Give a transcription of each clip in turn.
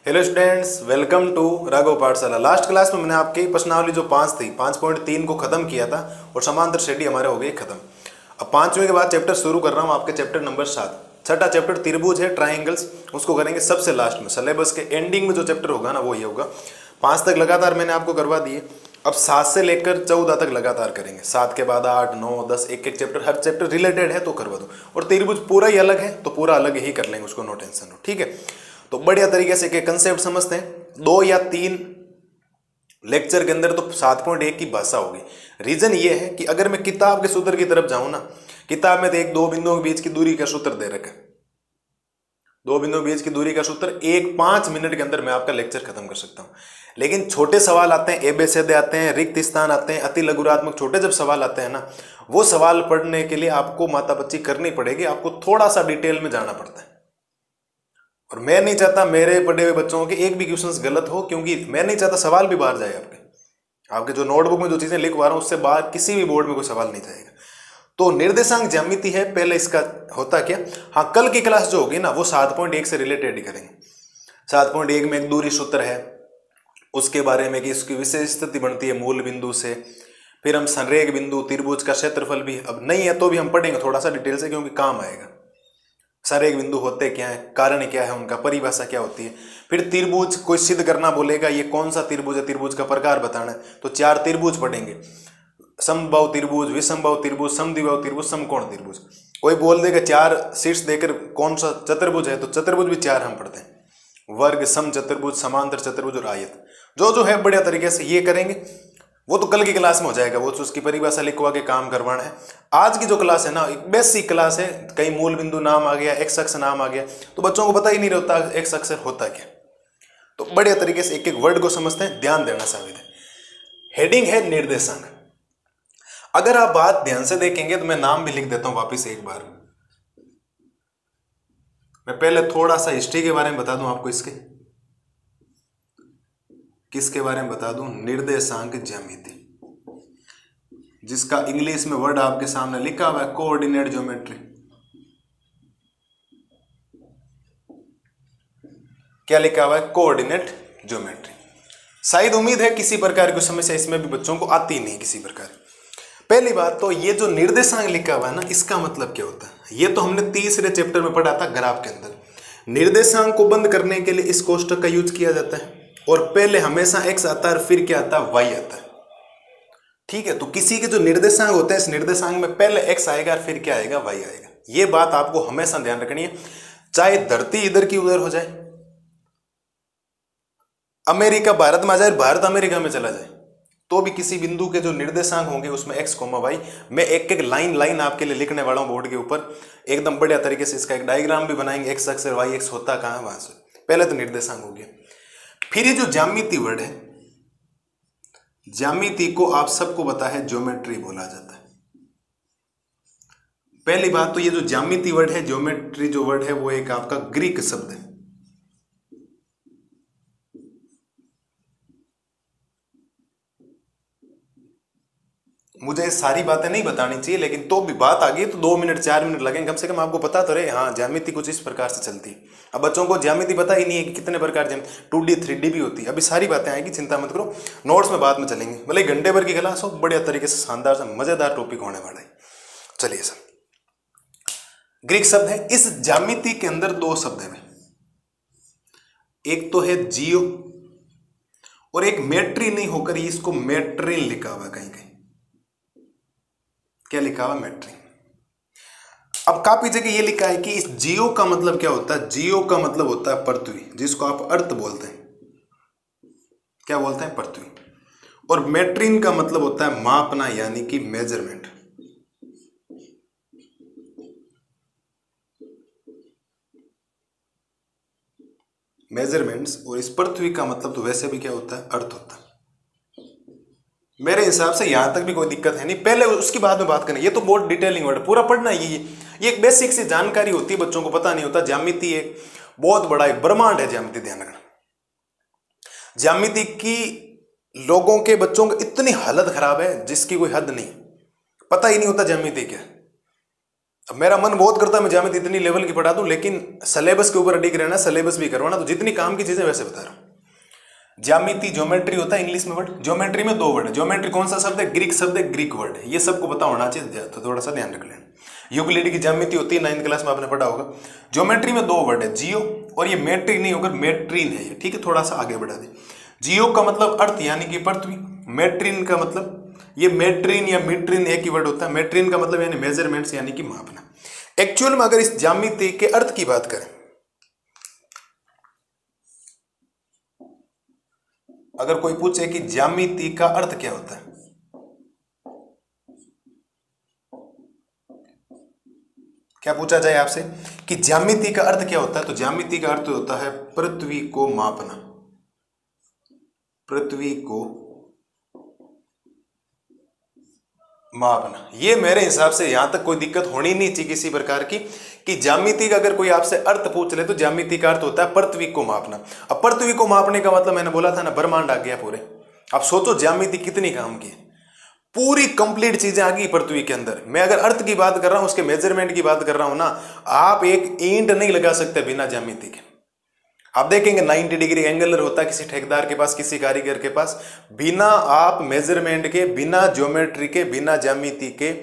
Hello students, welcome to Raghav Pathshala. Last class में मैंने आपकी प्रश्नावली जो 5 थी 5.3 को खत्म किया था और समांतर श्रेणी हमारे हो गई खत्म। अब 5वें के बाद चैप्टर शुरू कर रहा हूँ, आपके चैप्टर नंबर 7। छठा चैप्टर त्रिभुज है, ट्राइंगल्स, उसको करेंगे सबसे लास्ट में। सिलेबस के एंडिंग में जो चैप्टर होगा ना वो ये होगा। 5 तक लगातार मैंने आपको करवा दिए, अब 7 से लेकर 14 तक लगातार करेंगे। 7 के बाद 8, 9, 10, एक एक चैप्टर, हर चैप्टर रिलेटेड है तो करवा दो। और त्रिभुज पूरा ही अलग है तो पूरा अलग ही कर लेंगे, उसको नो टेंशन हो, ठीक है। तो बढ़िया तरीके से के कंसेप्ट समझते हैं। 2 या 3 लेक्चर के अंदर तो 7.1 की भाषा होगी। रीजन ये है कि अगर मैं किताब के सूत्र की तरफ जाऊं ना, किताब में तो एक 2 बिंदुओं के बीच की दूरी का सूत्र दे रखा है। 2 बिंदुओं के बीच की दूरी का सूत्र 5 मिनट के अंदर मैं आपका लेक्चर खत्म कर सकता हूं। लेकिन छोटे सवाल आते हैं, एबेसेदे आते हैं, रिक्त स्थान आते हैं, अति लघुरात्मक छोटे जब सवाल आते हैं ना, वो सवाल पढ़ने के लिए आपको मातापच्ची करनी पड़ेगी, आपको थोड़ा सा डिटेल में जाना पड़ता है। और मैं नहीं चाहता मेरे पढ़े हुए बच्चों के एक भी क्वेश्चंस गलत हो, क्योंकि मैं नहीं चाहता सवाल भी बाहर जाए। आपके जो नोटबुक में जो चीजें लिखवा रहा हूं उससे बाहर किसी भी बोर्ड में कोई सवाल नहीं जाएगा। तो निर्देशांक ज्यामिति है, पहले इसका होता क्या। हाँ, कल की क्लास जो होगी ना वो 7.1 से रिलेटेड ही करेंगे। 7.1 में एक दूरी सूत्र है, उसके बारे में कि इसकी विशेष स्थिति बनती है मूल बिंदु से। फिर हम संरेख बिंदु, त्रिभुज का क्षेत्रफल भी अब नहीं है तो भी हम पढ़ेंगे थोड़ा सा डिटेल से, क्योंकि काम आएगा। संरेख बिंदु होते क्या है, कारण क्या है उनका, परिभाषा क्या होती है। फिर त्रिभुज कोई सिद्ध करना बोलेगा, ये कौन सा त्रिभुज है, त्रिभुज का प्रकार बताना है, तो 4 त्रिभुज पढ़ेंगे। समबाहु त्रिभुज, विषमबाहु त्रिभुज, समद्विबाहु त्रिभुज, समकोण त्रिभुज। कोई बोल देगा 4 शीर्ष देकर कौन सा चतुर्भुज है, तो चतुर्भुज भी 4 हम पढ़ते हैं। वर्ग, सम चतुर्भुज, समांतर चतुर्भुज और आयत, जो है बढ़िया तरीके से ये करेंगे। वो तो कल की क्लास में हो जाएगा, वो तो उसकी परिभाषा लिखवा के काम करवाना है। आज की जो क्लास है ना एक बेसिक क्लास है। कई मूल बिंदु नाम आ गया, एक्स अक्ष नाम आ गया, तो बच्चों को पता ही नहीं रहता एक्स अक्ष होता क्या। तो बढ़िया तरीके से एक एक वर्ड को समझते हैं, ध्यान देना साबित है। हेडिंग है निर्देशांक। अगर आप बात ध्यान से देखेंगे तो मैं नाम भी लिख देता हूं वापिस एक बार। मैं पहले थोड़ा सा हिस्ट्री के बारे में बता दूं आपको, इसके किसके बारे में बता दूं, निर्देशांक ज्यामिति, जिसका इंग्लिश में वर्ड आपके सामने लिखा हुआ है कोऑर्डिनेट ज्योमेट्री। क्या लिखा हुआ है, कोऑर्डिनेट ज्योमेट्री। शायद उम्मीद है किसी प्रकार की समस्या इसमें भी बच्चों को आती नहीं किसी प्रकार। पहली बात तो ये जो निर्देशांक लिखा हुआ है ना, इसका मतलब क्या होता है, ये तो हमने तीसरे चैप्टर में पढ़ा था ग्राफ के अंदर। निर्देशांक को बंद करने के लिए इस कोष्ठक का यूज किया जाता है, और पहले हमेशा एक्स आता है, फिर क्या आता है, वाई आता है, ठीक है। तो किसी के जो निर्देशांक होते हैं, इस निर्देशांक में पहले एक्स आएगा और फिर क्या आएगा, वाई आएगा। ये बात आपको हमेशा ध्यान रखनी है। चाहे धरती इधर की उधर हो जाए, अमेरिका भारत में आ जाए, भारत अमेरिका में चला जाए, तो भी किसी बिंदु के जो निर्देशांक होंगे उसमें एक्स कोमा वाई, मैं एक एक लाइन आपके लिए लिखने वाला हूं बोर्ड के ऊपर, एकदम बढ़िया तरीके से इसका एक डायग्राम भी बनाएंगे, एक्स अक्ष और वाई एक्स होता कहां है वहां से। पहले तो निर्देशांक हो गया। फिर ये जो ज्यामिति वर्ड है, ज्यामिति को आप सबको पता है ज्योमेट्री बोला जाता है। पहली बात तो ये जो ज्यामिति वर्ड है, ज्योमेट्री जो वर्ड है, वो एक आपका ग्रीक शब्द है। मुझे सारी बातें नहीं बतानी चाहिए, लेकिन तो भी बात आ गई तो 2 मिनट 4 मिनट लगेंगे कम से कम, आपको पता तो रहे हाँ ज्यामिति कुछ इस प्रकार से चलती है। अब बच्चों को ज्यामिति पता ही नहीं है कि कितने प्रकार ज्यामिति 2D 3D भी होती है। अभी सारी बातें आएगी, चिंता मत करो, नोट्स में बाद में चलेंगे। भले घंटे भर की क्लास हो, बढ़िया तरीके से शानदार सा मजेदार टॉपिक होने वाला है। चलिए सर, ग्रीक शब्द है। इस ज्यामिति के अंदर 2 शब्द है, एक तो है जियो और एक मेट्री नहीं होकर इसको मेट्रिन लिखा हुआ कहीं कहीं। क्या लिखा हुआ, मेट्री। अब काफी जगह ये लिखा है कि इस जियो का मतलब क्या होता है, जियो का मतलब होता है पृथ्वी, जिसको आप अर्थ बोलते हैं। क्या बोलते हैं, पृथ्वी। और मेट्रिन का मतलब होता है मापना, यानी कि मेजरमेंट। मेजरमेंट्स। और इस पृथ्वी का मतलब तो वैसे भी क्या होता है, अर्थ होता है। मेरे हिसाब से यहां तक भी कोई दिक्कत है नहीं, पहले उसकी बाद में बात करें। ये तो बहुत डिटेलिंग वर्ड, पूरा पढ़ना है। ये एक बेसिक सी जानकारी होती है, बच्चों को पता नहीं होता। ज्यामिति एक बहुत बड़ा एक ब्रह्मांड है, ज्यामिति, ध्यान रखना। ज्यामिति की लोगों के बच्चों की इतनी हालत खराब है जिसकी कोई हद नहीं, पता ही नहीं होता ज्यामिति क्या। अब मेरा मन बहुत करता है मैं ज्यामिति इतनी लेवल की पढ़ा दूं, लेकिन सिलेबस के ऊपर अडिग रहना, सिलेबस भी करवाना, तो जितनी काम की चीजें वैसे बता रहा हूं। ज्यामिति ज्योमेट्री होता है इंग्लिश में वर्ड, ज्योमेट्री में 2 वर्ड है। ज्योमेट्री कौन सा शब्द है? ग्रीक शब्द है, ग्रीक वर्ड है, ये सबको पता होना चाहिए, तो थोड़ा सा ध्यान रख लेना। यूक्लिड की ज्यामिति होती है 9th क्लास में आपने पढ़ा होगा। ज्योमेट्री में 2 वर्ड है, जियो, और ये मेट्री नहीं होकर मेट्रीन है ये, ठीक है, थोड़ा सा आगे बढ़ा दे। जियो का मतलब अर्थ यानी कि पृथ्वी, मेट्रीन का मतलब, ये मेट्रीन या मीट्रीन एक ही वर्ड होता है। मेट्रीन का मतलब यानी मेजरमेंट्स यानी कि मापना। एक्चुअल में अगर इस ज्यामिति के अर्थ की बात करें, अगर कोई पूछे कि ज्यामिति का अर्थ क्या होता है, क्या पूछा जाए आपसे कि ज्यामिति का अर्थ क्या होता है, तो ज्यामिति का अर्थ होता है पृथ्वी को मापना, पृथ्वी को मापना। ये मेरे हिसाब से यहां तक कोई दिक्कत होनी नहीं चाहिए किसी प्रकार की, कि ज्यामिति का अगर कोई आपसे अर्थ पूछ ले तो ज्यामिति का अर्थ होता है पृथ्वी को मापना। अब पृथ्वी को मापने का मतलब मैंने बोला था ना, ब्रह्मांड आ गया पूरे। अब सोचो ज्यामिति कितनी काम की, पूरी कंप्लीट चीजें आ गई पृथ्वी के अंदर। मैं अगर अर्थ की बात कर रहा हूं, उसके मेजरमेंट की बात कर रहा हूं ना, आप एक ईंट नहीं लगा सकते बिना ज्यामिति के। आप देखेंगे 90 डिग्री एंगल होता है किसी ठेकेदार के पास, किसी कारीगर के पास, बिना आप मेजरमेंट के, बिना ज्योमेट्री के, बिना ज्यामिति के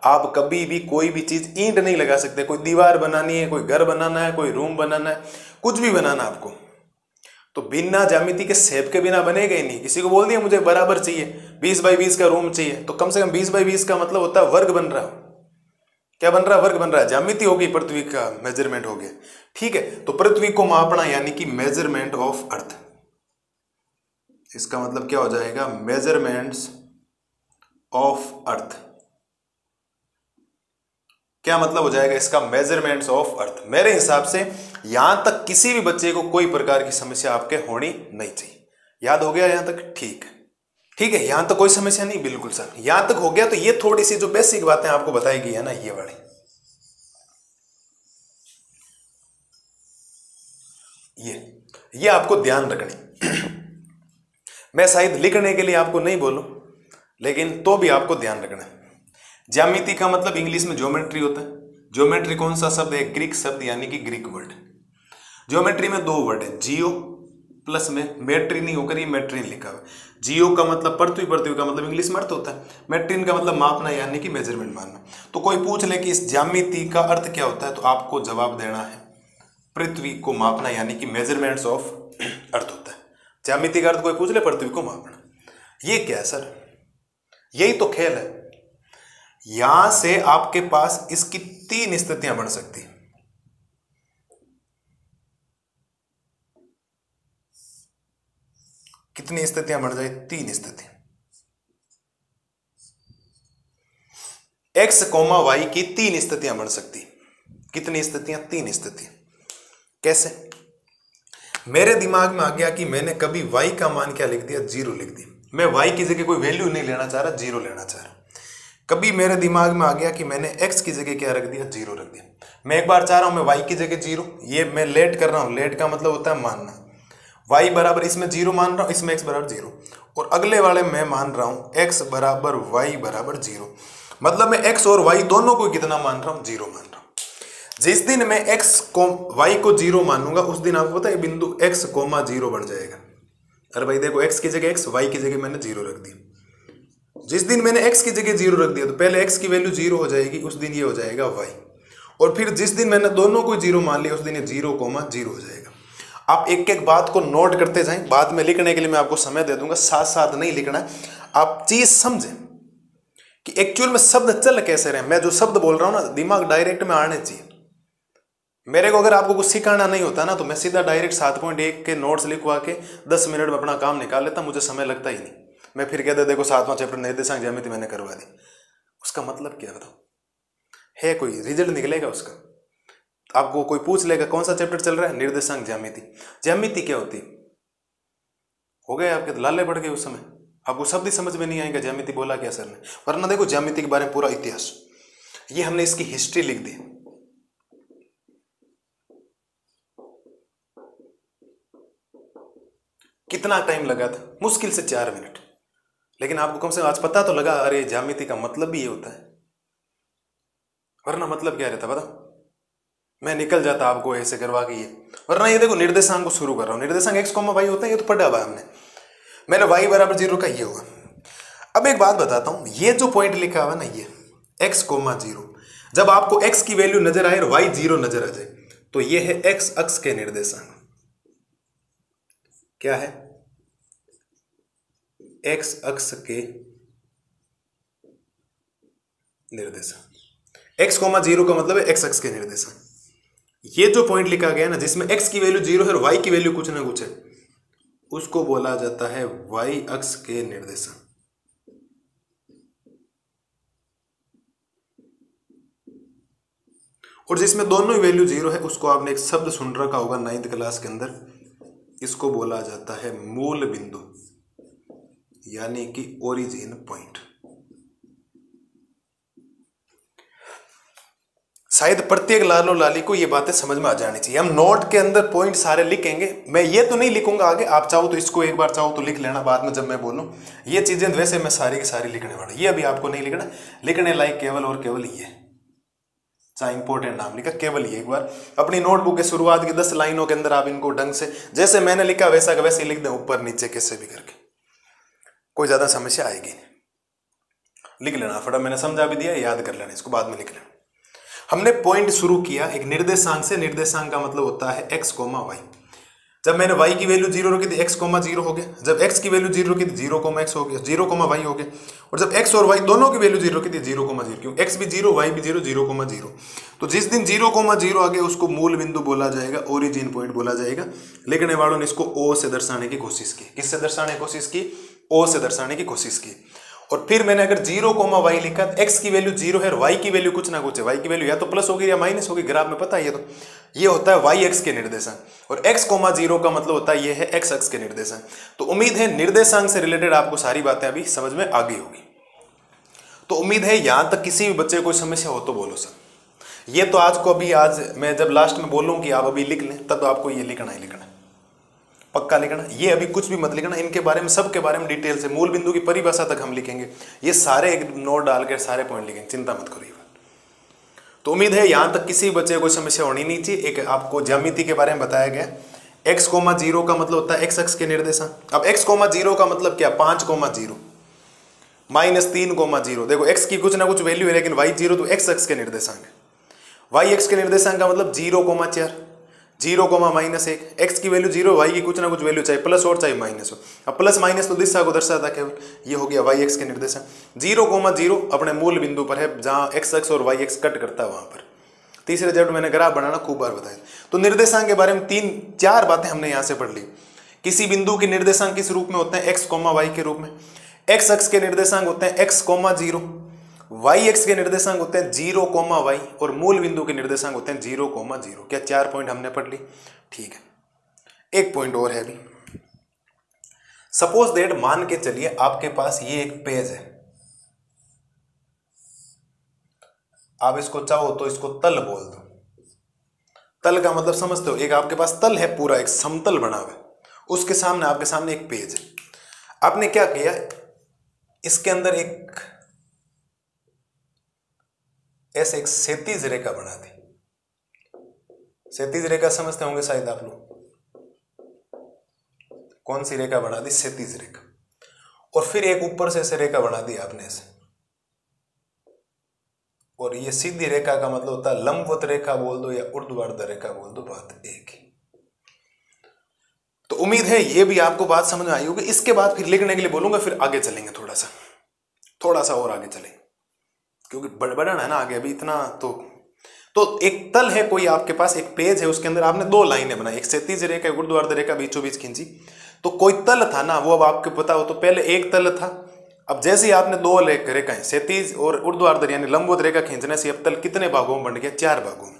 आप कभी भी कोई भी चीज ईंट नहीं लगा सकते। कोई दीवार बनानी है, कोई घर बनाना है, कोई रूम बनाना है, कुछ भी बनाना आपको, तो बिना ज्यामिति के शेप के बिना बनेगा ही नहीं। किसी को बोल दिया मुझे बराबर चाहिए, 20 बाई 20 का रूम चाहिए, तो कम से कम 20 बाई 20 का मतलब होता है वर्ग बन रहा हो। क्या बन रहा है? वर्ग बन रहा है। ज्यामिति होगी, पृथ्वी का मेजरमेंट हो गया, ठीक है। तो पृथ्वी को मापना यानी कि मेजरमेंट ऑफ अर्थ, इसका मतलब क्या हो जाएगा? Measurements of earth. क्या मतलब हो जाएगा इसका? Measurements of earth. मेरे हिसाब से यहां तक किसी भी बच्चे को कोई प्रकार की समस्या आपके होनी नहीं चाहिए। याद हो गया यहां तक? ठीक है, ठीक है, यहां तक कोई समस्या नहीं, बिल्कुल सर, यहां तक हो गया। तो ये थोड़ी सी जो बेसिक बातें आपको बताई गई है ना, ये वाली, ये आपको ध्यान रखनी। मैं शायद लिखने के लिए आपको नहीं बोलूं, लेकिन तो भी आपको ध्यान रखना है। ज्यामिति का मतलब इंग्लिश में ज्योमेट्री होता है। ज्योमेट्री कौन सा शब्द है? ग्रीक शब्द यानी कि ग्रीक वर्ड। ज्योमेट्री में 2 वर्ड है, जियो प्लस में मेट्री नहीं होकर ये मेट्रीन लिखा हुआ। जियो का मतलब पृथ्वी, पृथ्वी का मतलब इंग्लिश में अर्थ होता है। मेट्रीन का मतलब मापना यानी कि मेजरमेंट मानना। तो कोई पूछ ले कि इस ज्यामिति का अर्थ क्या होता है, तो आपको जवाब देना है पृथ्वी को मापना यानी कि मेजरमेंट्स ऑफ अर्थ होता है। ज्यामिति का अर्थ कोई पूछ ले, पृथ्वी को मापना। ये क्या है सर? यही तो खेल है। यहां से आपके पास इसकी 3 स्थितियां बन सकती हैं। कितनी स्थितियां बन जाए? 3 स्थिति। एक्स कोमा वाई की 3 स्थितियां बन सकती। कितनी स्थितियां? 3 स्थितियां। कैसे? मेरे दिमाग में आ गया कि मैंने कभी y का मान क्या लिख दिया? 0 लिख दिया। मैं y की जगह कोई वैल्यू नहीं लेना चाह रहा, 0 लेना चाह रहा। कभी मेरे दिमाग में आ गया कि मैंने x की जगह क्या रख दिया? 0 रख दिया। मैं एक बार चाह रहा हूं मैं y की जगह 0, ये मैं लेट कर रहा हूं। लेट का मतलब होता है मानना। y बराबर इसमें 0 मान रहा हूं, इसमें x बराबर 0, और अगले वाले में मान रहा हूं x बराबर y बराबर 0। मतलब मैं x और y दोनों को कितना मान रहा हूं? 0 मान रहा हूं। जिस दिन मैं x को y को 0 मानूंगा, उस दिन आपको पता है बिंदु x कोमा 0 बन जाएगा। अरे भाई देखो, x की जगह x, y की जगह मैंने 0 रख दिया। जिस दिन मैंने x की जगह 0 रख दिया, तो पहले x की वैल्यू 0 हो जाएगी, उस दिन ये हो जाएगा y। और फिर जिस दिन मैंने दोनों को 0 मान लिया, उस दिन ये 0 कोमा 0 हो जाएगा। आप एक एक बात को नोट करते जाएं। बाद में लिखने के लिए मैं आपको समय दे दूंगा, साथ साथ नहीं लिखना है। आप चीज समझें कि एक्चुअल में शब्द चल कैसे रहे। मैं जो शब्द बोल रहा हूं ना, दिमाग डायरेक्ट में आने चाहिए। मेरे को अगर आपको कुछ सिखाना नहीं होता ना, तो मैं सीधा डायरेक्ट 7.1 के नोट्स लिखवा के 10 मिनट में अपना काम निकाल लेता, मुझे समय लगता ही नहीं। मैं फिर कहता देखो 7वां चैप्टर निर्देशांक ज्यामिति मैंने करवा दी। उसका मतलब क्या बताओ? है कोई रिजल्ट निकलेगा उसका? आपको कोई पूछ लेगा कौन सा चैप्टर चल रहा है? निर्देशांक ज्यामिति। ज्यामिति क्या होती? हो गए आपके तो लाले पड़ गए उस समय, आपको शब्द ही समझ में नहीं आएगा ज्यामिति बोला क्या सर ने। वरना देखो ज्यामिति के बारे में पूरा इतिहास, ये हमने इसकी हिस्ट्री लिख दी। कितना टाइम लगा था? मुश्किल से 4 मिनट। लेकिन आपको कम से कम आज पता तो लगा, अरे ज्यामिति का मतलब भी ये होता है। वरना मतलब क्या रहता बताओ, मैं निकल जाता आपको ऐसे करवा के ये। वरना ये देखो निर्देशांक को शुरू कर रहा हूँ, निर्देशांक x, y होता है, ये तो पढ़ा हुआ है हमने, मैंने y बराबर 0 का ये होगा। अब एक बात बताता हूं, ये जो पॉइंट लिखा हुआ ना ये x, 0, जब आपको x की वैल्यू नजर आए और y 0 नजर आ जाए तो ये है x अक्ष के निर्देशांक। क्या है? x अक्ष के निर्देशांक। x, 0 का मतलब है x अक्ष के निर्देशांक। ये जो पॉइंट लिखा गया ना जिसमें x की वैल्यू 0 है और y की वैल्यू कुछ ना कुछ है, उसको बोला जाता है y अक्ष के निर्देशांक। और जिसमें दोनों ही वैल्यू 0 है उसको आपने एक शब्द सुन रखा होगा 9th क्लास के अंदर, इसको बोला जाता है मूल बिंदु, यानी कि ओरिजिन पॉइंट। शायद प्रत्येक लालो लाली को ये बातें समझ में आ जानी चाहिए। हम नोट के अंदर पॉइंट सारे लिखेंगे, मैं ये तो नहीं लिखूंगा आगे, आप चाहो तो इसको एक बार चाहो तो लिख लेना बाद में जब मैं बोलूं। ये चीजें वैसे मैं सारी की सारी लिखने वाला, ये अभी आपको नहीं लिखना, लिखने लायक केवल और केवल ये, चाहे इंपॉर्टेंट नाम लिखा केवल ये। एक बार अपनी नोटबुक के शुरुआत की 10 लाइनों के अंदर आप इनको ढंग से जैसे मैंने लिखा वैसा का वैसे लिख दें, ऊपर नीचे कैसे भी करके, कोई ज्यादा समस्या आएगी नहीं। लिख लेना फटा, मैंने समझा भी दिया, याद कर लेना, इसको बाद में लिख लेना। हमने पॉइंट शुरू किया एक निर्देशांक से, निर्देशांक का मतलब होता है x, y। जब मैंने y की वैल्यू 0 रखी थी x, 0 हो गया, जब x की वैल्यू 0 रखी थी 0, x हो गया, 0, y हो गया, और जब x और y दोनों की वैल्यू 0 रखी थी 0, 0, क्यों x भी 0 y भी 0, 0, 0। तो जिस दिन 0, 0 आ गया उसको मूल बिंदु बोला जाएगा, ओरिजिन पॉइंट बोला जाएगा। लिखने वालों ने इसको o से दर्शाने की कोशिश की। किससे दर्शाने की कोशिश की? o से दर्शाने की कोशिश की। और फिर मैंने अगर 0, y लिखा तो x की वैल्यू 0 है और y की वैल्यू कुछ ना कुछ है, y की वैल्यू या तो प्लस होगी या माइनस होगी, ग्राफ में पता है ये। तो ये होता है y अक्ष के निर्देशांक, और x, 0 का मतलब होता है ये है x अक्ष के निर्देशांक। तो उम्मीद है निर्देशांक से रिलेटेड आपको सारी बातें अभी समझ में आ गई होगी। तो उम्मीद है यहां तक किसी भी बच्चे को कोई समस्या हो तो बोलो सर। ये तो आज मैं जब लास्ट में बोलूं कि आप अभी लिख लें तब आपको ये लिखना ही लिखना, पक्का लिखना। ये अभी कुछ भी मत लिखना, इनके बारे में सब के बारे में डिटेल से मूल बिंदु की परिभाषा तक हम लिखेंगे, ये सारे एक नोट डालकर सारे पॉइंट लिखेंगे, चिंता मत करिए। तो उम्मीद है यहां तक किसी बच्चे को कोई समस्या होनी नहीं चाहिए। एक आपको ज्यामिति के बारे में बताया गया, x, 0 का मतलब होता है x अक्ष के निर्देशांक। अब x, 0 का मतलब क्या? 5, 0 माइनस 3, 0। देखो x की कुछ ना कुछ वैल्यू है लेकिन y 0 तो x अक्ष के निर्देशांक है। y अक्ष के निर्देशांक का मतलब 0, 4, 0, -1, x की वैल्यू 0, y की कुछ ना कुछ वैल्यू चाहे प्लस और चाहे माइनस हो। अब प्लस माइनस तो दिशा को दर्शाता है केवल, ये हो गया y अक्ष के निर्देशांक। 0, 0 अपने मूल बिंदु पर है जहां x अक्ष और y अक्ष कट करता है वहां पर। तीसरे चैप्टर मैंने ग्राफ बनाना खूब बार बताया। तो निर्देशांक के बारे में 3-4 बातें हमने यहां से पढ़ ली। किसी बिंदु के निर्देशांक किस रूप में होते हैं? x, y के रूप में। x अक्ष के निर्देशांक होते हैं x, 0, y अक्ष के निर्देशांक होते हैं 0, y, और मूल बिंदु के निर्देशांक होते हैं 0, 0। क्या 4 पॉइंट हमने पढ़ ली? ठीक है, एक पॉइंट और है अभी। सपोज दैट, मान के चलिए आपके पास ये एक पेज है, आप इसको चाहो तो इसको तल बोल दो। तल का मतलब समझते हो? एक आपके पास तल है, पूरा एक समतल बना हुआ है, उसके सामने आपके सामने एक पेज है। आपने क्या किया, इसके अंदर एक ऐसे एक क्षैतिज रेखा बना दी। क्षैतिज रेखा समझते होंगे शायद आप लोग, कौन सी रेखा बना दी? क्षैतिज रेखा। और फिर एक ऊपर से ऐसे रेखा बना दी आपने ऐसे, और ये सीधी रेखा का मतलब होता है लंबवत रेखा बोल दो या ऊर्ध्वाधर रेखा बोल दो, बात एक ही। तो उम्मीद है ये भी आपको बात समझ में आई होगी। इसके बाद फिर लिखने के लिए बोलूंगा, फिर आगे चलेंगे, थोड़ा सा और आगे चलेंगे, क्योंकि बढ़ना है ना आगे अभी इतना। तो एक तल है, कोई आपके पास एक पेज है, उसके अंदर आपने 2 लाइनें बनाई, एक क्षैतिज रेखा, ऊर्ध्वाधर रेखा बीचों बीच खींची। तो कोई तल था ना, वो अब आपको पता हो, तो पहले एक तल था। अब जैसे ही आपने 2 रेखाएं क्षैतिज और ऊर्ध्वाधर यानी लंबवत रेखा खींचने से अब तल कितने भागों में बन गया? 4 भागों में।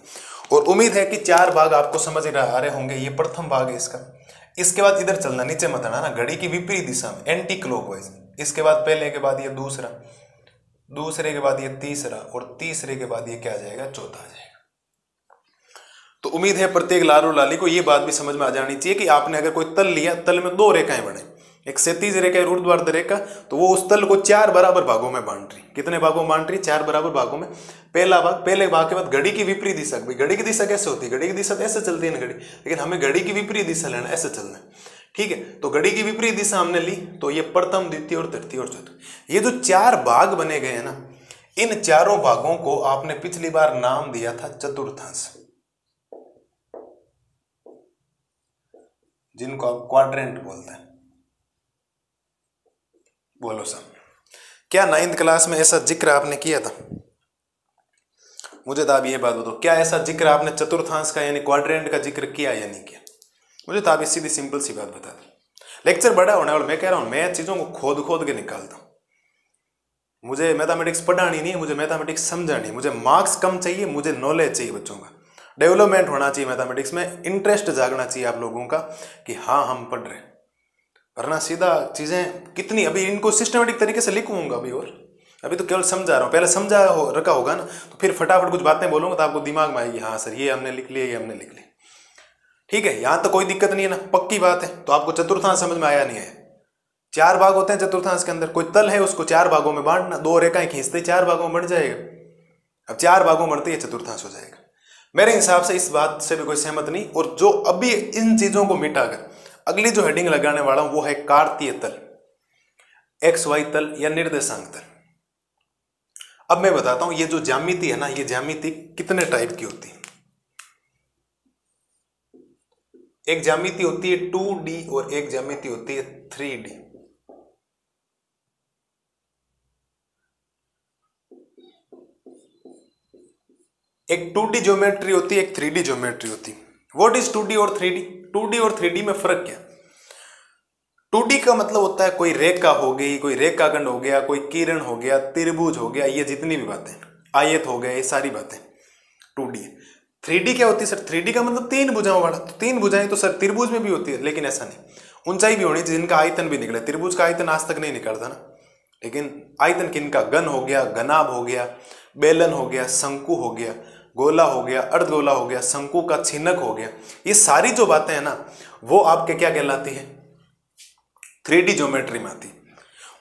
और उम्मीद है कि 4 भाग आपको समझ आ रहे होंगे। ये प्रथम भाग है इसका। इसके बाद इधर चलना, नीचे मत आना ना, घड़ी की विपरीत दिशा में, एंटी क्लॉकवाइज। इसके बाद पहले के बाद ये दूसरा, दूसरे के बाद ये तीसरा, और तीसरे के बाद ये क्या आ जाएगा? चौथा आ जाएगा। तो उम्मीद है प्रत्येक लाल और लाली को ये बात भी समझ में आ जानी चाहिए कि आपने अगर कोई तल लिया, तल में 2 रेखाएं बने, एक क्षैतिज रेखा और ऊर्ध्वाधर रेखा, तो वो उस तल को 4 बराबर भागों में बांट रही। कितने भागों में बांट रही? 4 बराबर भागों में। पहला भाग, पहले भाग के बाद घड़ी की विपरीत दिशा। भाई घड़ी की दिशा कैसे होती है? घड़ी की दिशा तो ऐसे चलती है ना घड़ी, लेकिन हमें घड़ी की विपरीत दिशा लेना, ऐसे चलना है, ठीक है। तो घड़ी की विपरीत दिशा हमने ली, तो ये प्रथम, द्वितीय और तृतीय और चतुर्थ, ये जो 4 भाग बने गए हैं ना, इन चारों भागों को आपने पिछली बार नाम दिया था चतुर्थांश, जिनको आप क्वाड्रेंट बोलते हैं। बोलो सर, क्या 9th क्लास में ऐसा जिक्र आपने किया था? मुझे तो आप ये बात बताओ, क्या ऐसा जिक्र आपने चतुर्थांश का यानी क्वाड्रेंट का जिक्र किया या नहीं किया? मुझे तो आप सीधी सिंपल सी बात बता दें। लेक्चर बड़ा होने वाला, मैं कह रहा हूं, मैं चीजों को खोद खोद के निकालता हूं। मुझे मैथमेटिक्स पढ़ानी नहीं, मुझे मैथमेटिक्स समझानी, मुझे मार्क्स कम चाहिए, मुझे नॉलेज चाहिए, बच्चों का डेवलपमेंट होना चाहिए, मैथमेटिक्स में इंटरेस्ट जागना चाहिए आप लोगों का कि हाँ हम पढ़ रहे हैं। वरना सीधा चीजें कितनी, अभी इनको सिस्टमेटिक तरीके से लिखूंगा अभी, और अभी तो केवल समझा रहा हूँ, पहले समझा रखा होगा ना, तो फिर फटाफट कुछ बातें बोलूंगा तो आपको दिमाग में आएगी, हाँ सर ये हमने लिख लिया, ये हमने लिख लिया, ठीक है। यहाँ तो कोई दिक्कत नहीं है ना, पक्की बात है। तो आपको चतुर्थांश समझ में आया नहीं है? 4 भाग होते हैं चतुर्थांश के अंदर, कोई तल है उसको 4 भागों में बांटना, 2 रेखाएं खींचते 4 भागों में बढ़ जाएगा। अब 4 भागों में बढ़ते ही चतुर्थांश हो जाएगा। मेरे हिसाब से इस बात से भी कोई सहमत नहीं। और जो अभी इन चीजों को मिटाकर अगली जो हेडिंग लगाने वाला हूं वो है कार्तीय तल, XY तल या निर्देशांक तल। अब मैं बताता हूं, ये जो ज्यामिति है ना, ये ज्यामिति कितने टाइप की होती है। एक ज्यामिति होती है 2D और एक ज्यामिति होती है 3D। एक 2D ज्योमेट्री होती है, एक 3D ज्योमेट्री होती है। व्हाट इज 2D और 3D? 2D और 3D में फर्क क्या? 2D का मतलब होता है कोई रेखा हो गई, कोई रेखाखंड हो गया, कोई किरण हो गया, त्रिभुज हो गया, ये जितनी भी बातें, आयत हो गया, ये सारी बातें 2D है। 3D क्या होती है सर? 3D का मतलब 3 भुजाओं वाला। तो 3 भुजाएं तो सर त्रिभुज में भी होती है, लेकिन ऐसा नहीं, ऊंचाई भी होनी चाहिए, जिनका आयतन भी निकले। त्रिभुज का आयतन आज तक नहीं निकलता ना, लेकिन आयतन किनका? घन हो गया, घनाभ हो गया, बेलन हो गया, शंकु हो गया, गोला हो गया, अर्धगोला हो गया, शंकु का छिनक हो गया, ये सारी जो बातें हैं ना, वो आपके क्या कहलाती है? 3D ज्योमेट्री में आती।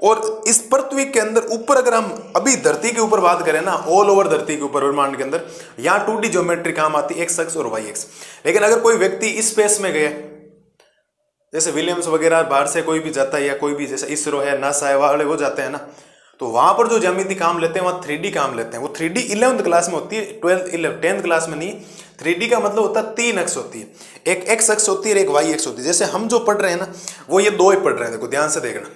और इस पृथ्वी के अंदर ऊपर अगर हम अभी धरती के ऊपर बात करें ना, ऑल ओवर धरती के ऊपर ब्रह्मांड के अंदर, यहां 2D ज्योमेट्री काम आती है, एक्स अक्ष और वाई अक्ष। लेकिन अगर कोई व्यक्ति स्पेस में गया, जैसे विलियम्स वगैरह बाहर से कोई भी जाता है, या कोई भी जैसे इसरो है, नासा है, वाले वो जाते हैं ना, तो वहां पर जो ज्यामिति काम लेते हैं वहां 3D काम लेते हैं। वो 3D 11th क्लास में होती है, 10th क्लास में नहीं। 3D का मतलब होता है 3 अक्ष होती है, एक एक्स अक्ष होती है और एक वाई अक्ष होती है। जैसे हम जो पढ़ रहे हैं ना, वो ये 2 ही पढ़ रहे हैं, देखो ध्यान से देखना।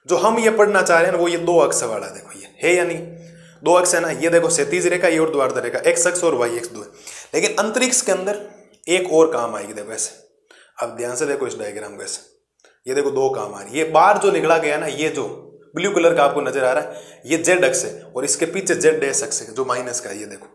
जो हम ये पढ़ना चाह रहे हैं ना, वो ये 2 अक्ष वाला, देखो ये है या नहीं, 2 अक्ष है ना, ये देखो क्षैतिज रेखा, ये ऊर्ध्वाधर रेखा, एक्स अक्ष और वाई अक्ष 2 है। लेकिन अंतरिक्ष के अंदर एक और काम आएगी, देखो ऐसे, अब ध्यान से देखो इस डायग्राम को, ऐसे ये देखो 2 काम आ रही है। ये बार जो निकला गया ना, ये जो ब्लू कलर का आपको नजर आ रहा है, ये जेड अक्ष है, और इसके पीछे जेड डैश अक्ष है जो माइनस का है। ये देखो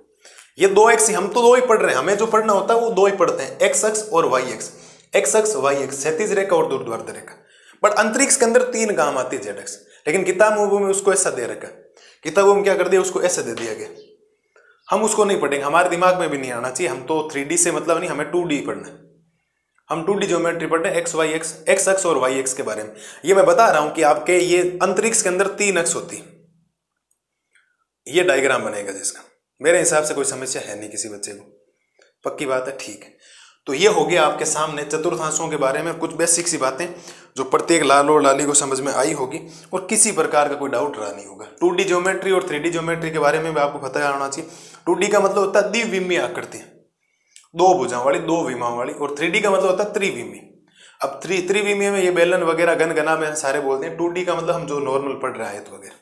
ये 2 अक्ष, हम तो 2 ही पढ़ रहे हैं, हमें जो पढ़ना होता है वो 2 ही पढ़ते हैं, एक्स अक्ष और वाई अक्ष, एक्स अक्ष वाई अक्ष, क्षैतिज रेखा और ऊर्ध्वाधर रेखा। बट अंतरिक्ष के अंदर 3 काम आती है, जेड अक्ष। लेकिन किताबों में उसको ऐसा दे रखा, किताबों में क्या कर दिया, उसको ऐसे दे दिया गया। हम उसको नहीं पढ़ेंगे, हमारे दिमाग में भी नहीं आना चाहिए। हम तो 3D से मतलब नहीं, हमें 2D पढ़ना है। हम 2D ज्योमेट्री पढ़ते हैं, एक्स अक्ष और वाई अक्ष के बारे में। ये मैं बता रहा हूं कि आपके ये अंतरिक्ष के अंदर 3 अक्ष होती है। ये डायग्राम बनेगा जिसका, मेरे हिसाब से कोई समस्या है नहीं किसी बच्चे को, पक्की बात है, ठीक है। तो ये हो गया आपके सामने चतुर्थांशों के बारे में कुछ बेसिक सी बातें, जो प्रत्येक लाल और लाली को समझ में आई होगी और किसी प्रकार का कोई डाउट रहा नहीं होगा। 2D ज्योमेट्री और 3D ज्योमेट्री के बारे में भी आपको पता होना चाहिए। 2D का मतलब होता है द्विविमीय आकृति, 2 भुजाओं वाली, 2 विमाओं वाली, और 3D का मतलब होता है त्रिविमीय। अब त्रिविमीय में ये बेलन वगैरह घन घना में सारे बोलते हैं। 2D का मतलब हम जो नॉर्मल पढ़ रहे हैं आयत वगैरह।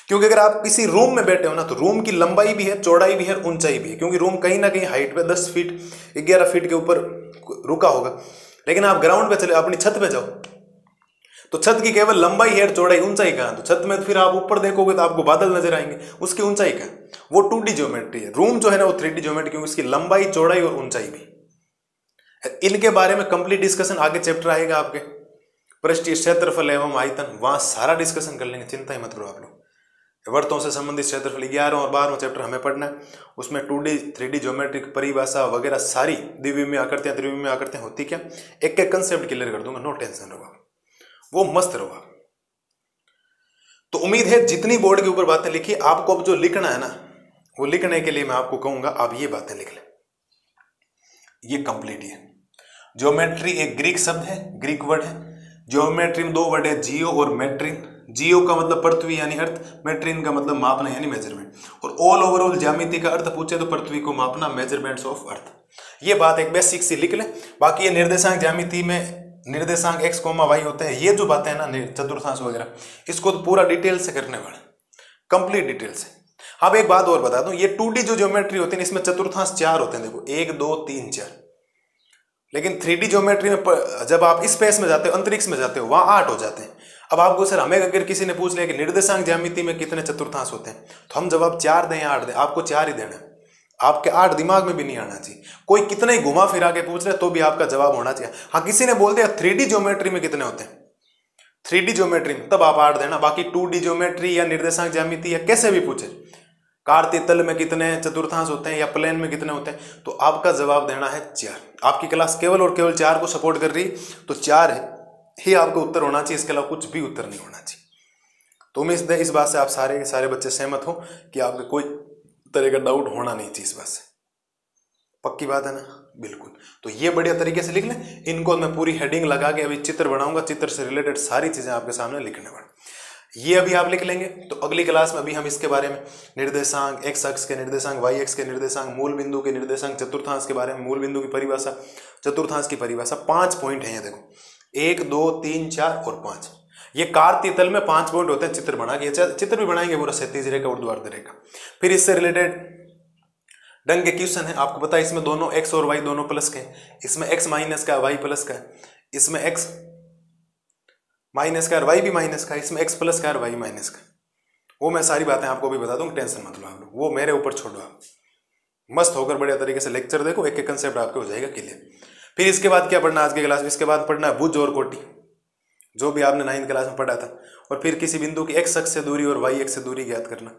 क्योंकि अगर आप किसी रूम में बैठे हो ना, तो रूम की लंबाई भी है, चौड़ाई भी है, ऊंचाई भी है, क्योंकि रूम कहीं ना कहीं हाइट पे 10 फीट 11 फीट के ऊपर रुका होगा। लेकिन आप ग्राउंड पे चले, अपनी छत पे जाओ, तो छत की केवल लंबाई है, चौड़ाई, ऊंचाई कहां? तो छत में फिर आप ऊपर देखोगे तो आपको बादल नजर आएंगे, उसकी ऊंचाई क्या? वो 2D ज्योमेट्री है। रूम जो है ना वो 3D ज्योमेट्री, क्योंकि उसकी लंबाई, चौड़ाई और ऊंचाई भी। इनके बारे में कंप्लीट डिस्कशन आगे चैप्टर आएगा आपके, पृष्ठीय क्षेत्रफल एवं आयतन, वहां सारा डिस्कशन कर लेंगे, चिंता ही मत करो आप लोग। वर्तों से संबंधित क्षेत्रफल 11 और 12वां चैप्टर हमें पढ़ना है, उसमें 2D 3D ज्योमेट्री की परिभाषा वगैरह सारी, द्विविमीय आकृतियां त्रिविमीय आकृतियां होती क्या, एक एक कंसेप्ट क्लियर कर दूंगा, नो टेंशन होगा। वो मस्त रहो आप। तो उम्मीद है जितनी बोर्ड के ऊपर बातें लिखी, आपको अब जो लिखना है ना, वो लिखने के लिए मैं आपको कहूंगा आप ये बातें लिख लें, ये कंप्लीट है। ज्योमेट्री एक ग्रीक शब्द है, ग्रीक वर्ड है। ज्योमेट्री में दो वर्ड है, जियो और मेट्रिन। जियो का मतलब पृथ्वी यानी अर्थ, मेट्रिन का मतलब मापना यानी मेजरमेंट। और ऑल ओवरऑल ज्यामिति का अर्थ पूछे तो पृथ्वी को मापना, मेजरमेंट्स ऑफ अर्थ। ये बात एक बेसिक सी लिख ले। बाकी ये निर्देशांक ज्यामिति में निर्देशांक x, y होते हैं, ये जो बातें हैं ना चतुर्थांश वगैरह, इसको तो पूरा डिटेल से करने वाला, कंप्लीट डिटेल से। अब एक बात और बता दूं, ये 2D जो ज्योमेट्री होती है इसमें चतुर्थांश 4 होते हैं, देखो 1 2 3 4। लेकिन 3D ज्योमेट्री में जब आप स्पेस में जाते हो, अंतरिक्ष में जाते हो, वहां 8 हो जाते हैं। अब आपको सर हमें अगर किसी ने पूछ लिया कि निर्देशांक ज्यामिति में कितने चतुर्थांश होते हैं, तो हम जवाब 4 दें या 8 दें, आपको 4 ही देना है। आपके 8 दिमाग में भी नहीं आना चाहिए। कोई कितना ही घुमा फिरा के पूछ रहे तो भी आपका जवाब होना चाहिए। हाँ, किसी ने बोल दिया 3D ज्योमेट्री में कितने होते हैं, 3D ज्योमेट्री में, तब आप 8 देना। बाकी 2D ज्योमेट्री या निर्देशांक ज्यामिति या कैसे भी पूछे, कार्तीय तल में कितने चतुर्थांश होते हैं या प्लेन में कितने होते हैं, तो आपका जवाब देना है 4। आपकी क्लास केवल और केवल 4 को सपोर्ट कर रही, तो 4 है ही आपका उत्तर होना चाहिए, इसके अलावा कुछ भी उत्तर नहीं होना चाहिए। तो उम्मीद है इस बात से आप सारे के सारे बच्चे सहमत हो कि आपके कोई तरह का डाउट होना नहीं चाहिए इस बात से। पक्की बात है ना? बिल्कुल। तो ये बढ़िया तरीके से लिख लें। इनको मैं पूरी हेडिंग लगा के अभी चित्र बनाऊंगा, चित्र से रिलेटेड सारी चीजें आपके सामने लिखने वाले, ये अभी आप लिख लेंगे। तो अगली क्लास में अभी हम इसके बारे में निर्देशांक, एक्स अक्ष के निर्देशांक, वाई अक्ष के निर्देशांक, मूल बिंदु के निर्देशांक, चतुर्थांश के बारे में, मूल बिंदु की परिभाषा, चतुर्थांश की परिभाषा। 5 पॉइंट है ये देखो, 1 2 3 4 और 5। ये कार्तीय तल में 5 पॉइंट होते हैं। चित्र बना के चित्र भी बनाएंगे पूरा, क्षैतिज रेखा, ऊर्ध्वाधर रेखा। फिर इससे रिलेटेड ढंग के क्वेश्चन है। आपको पता है इसमें दोनों एक्स और वाई दोनों प्लस के, इसमें एक्स माइनस का, वाई प्लस का, इसमें एक्स माइनस का और वाई भी माइनस का, इसमें एक्स प्लस का और वाई माइनस का। वो मैं सारी बातें आपको भी बता दूंगा, टेंशन मत लो आप लोग, वो मेरे ऊपर छोड़ो आप। मस्त होकर बढ़िया तरीके से लेक्चर देखो, एक एक कंसेप्ट आपके हो जाएगा क्लियर। फिर इसके बाद क्या पढ़ना आज की क्लास में, इसके बाद पढ़ना है भुज और कोटि, जो भी आपने 9th क्लास में पढ़ा था। और फिर किसी बिंदु की एक्स अक्ष से दूरी और वाई अक्ष से दूरी ज्ञात करना,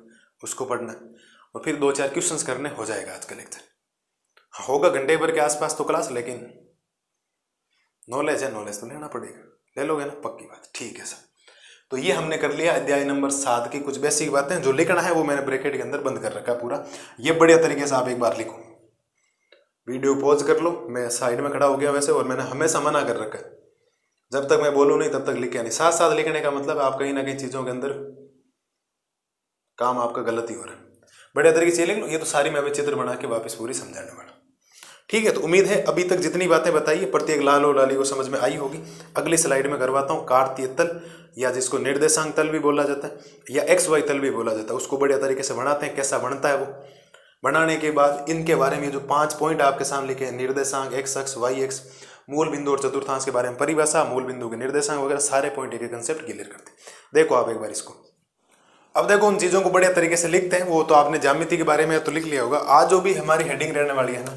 उसको पढ़ना। और फिर 2-4 क्वेश्चंस करने, हो जाएगा आज का लेक्चर। होगा घंटे भर के आसपास तो क्लास, लेकिन नॉलेज है, नॉलेज तो लेना पड़ेगा। ले लोगे ना? पक्की बात। ठीक है सर। तो ये हमने कर लिया अध्याय नंबर 7 की कुछ बेसिक बातें। जो लिखना है वो मैंने ब्रैकेट के अंदर बंद कर रखा पूरा। ये बढ़िया तरीके से आप एक बार लिखो। वीडियो पॉज कर लो, मैं साइड में खड़ा हो गया वैसे, और मैंने हमेशा मना कर रखा है जब तक मैं बोलूँ नहीं तब तक लिखे नहीं। साथ साथ लिखने का मतलब आप कहीं ना कहीं चीज़ों के अंदर काम आपका गलत ही हो रहा है। बढ़िया तरीके से लिख लो। ये तो सारी मैं अभी चित्र बना के वापस पूरी समझाने वाला। ठीक है, तो उम्मीद है अभी तक जितनी बातें बताई है प्रत्येक लाल और लाली को समझ में आई होगी। अगली स्लाइड में करवाता हूँ कार्तीय तल, या जिसको निर्देशांक तल भी बोला जाता है या एक्स वाई तल भी बोला जाता है, उसको बढ़िया तरीके से बनाते हैं। कैसा बनता है वो बनाने के बाद इनके बारे में जो 5 पॉइंट आपके सामने लिखे हैं, निर्देशांक, एक्स अक्ष, वाई अक्ष, मूल बिंदु और चतुर्थांश के बारे में परिभाषा, मूल बिंदु के निर्देशांक वगैरह सारे पॉइंट एक कंसेप्ट क्लियर करते हैं। देखो आप एक बार इसको। अब देखो उन चीज़ों को बढ़िया तरीके से लिखते हैं। वो तो आपने ज्यामिति के बारे में तो लिख लिया होगा। आज जो भी हमारी हेडिंग रहने वाली है ना,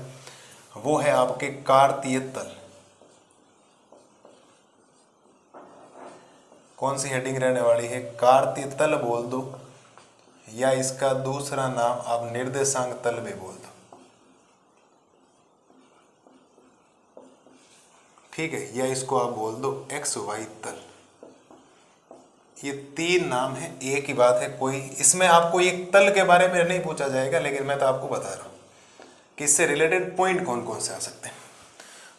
वो है आपके कार्तीय तल। कौन सी हेडिंग रहने वाली है? कार्तीय तल बोल दो, या इसका दूसरा नाम आप निर्देशांक तल भी बोल दो। ठीक है, या इसको आप बोल दो एक्स वाई तल। ये 3 नाम है, एक ही बात है। कोई इसमें आपको एक तल के बारे में नहीं पूछा जाएगा, लेकिन मैं तो आपको बता रहा हूं कि इससे रिलेटेड पॉइंट कौन कौन से आ सकते हैं।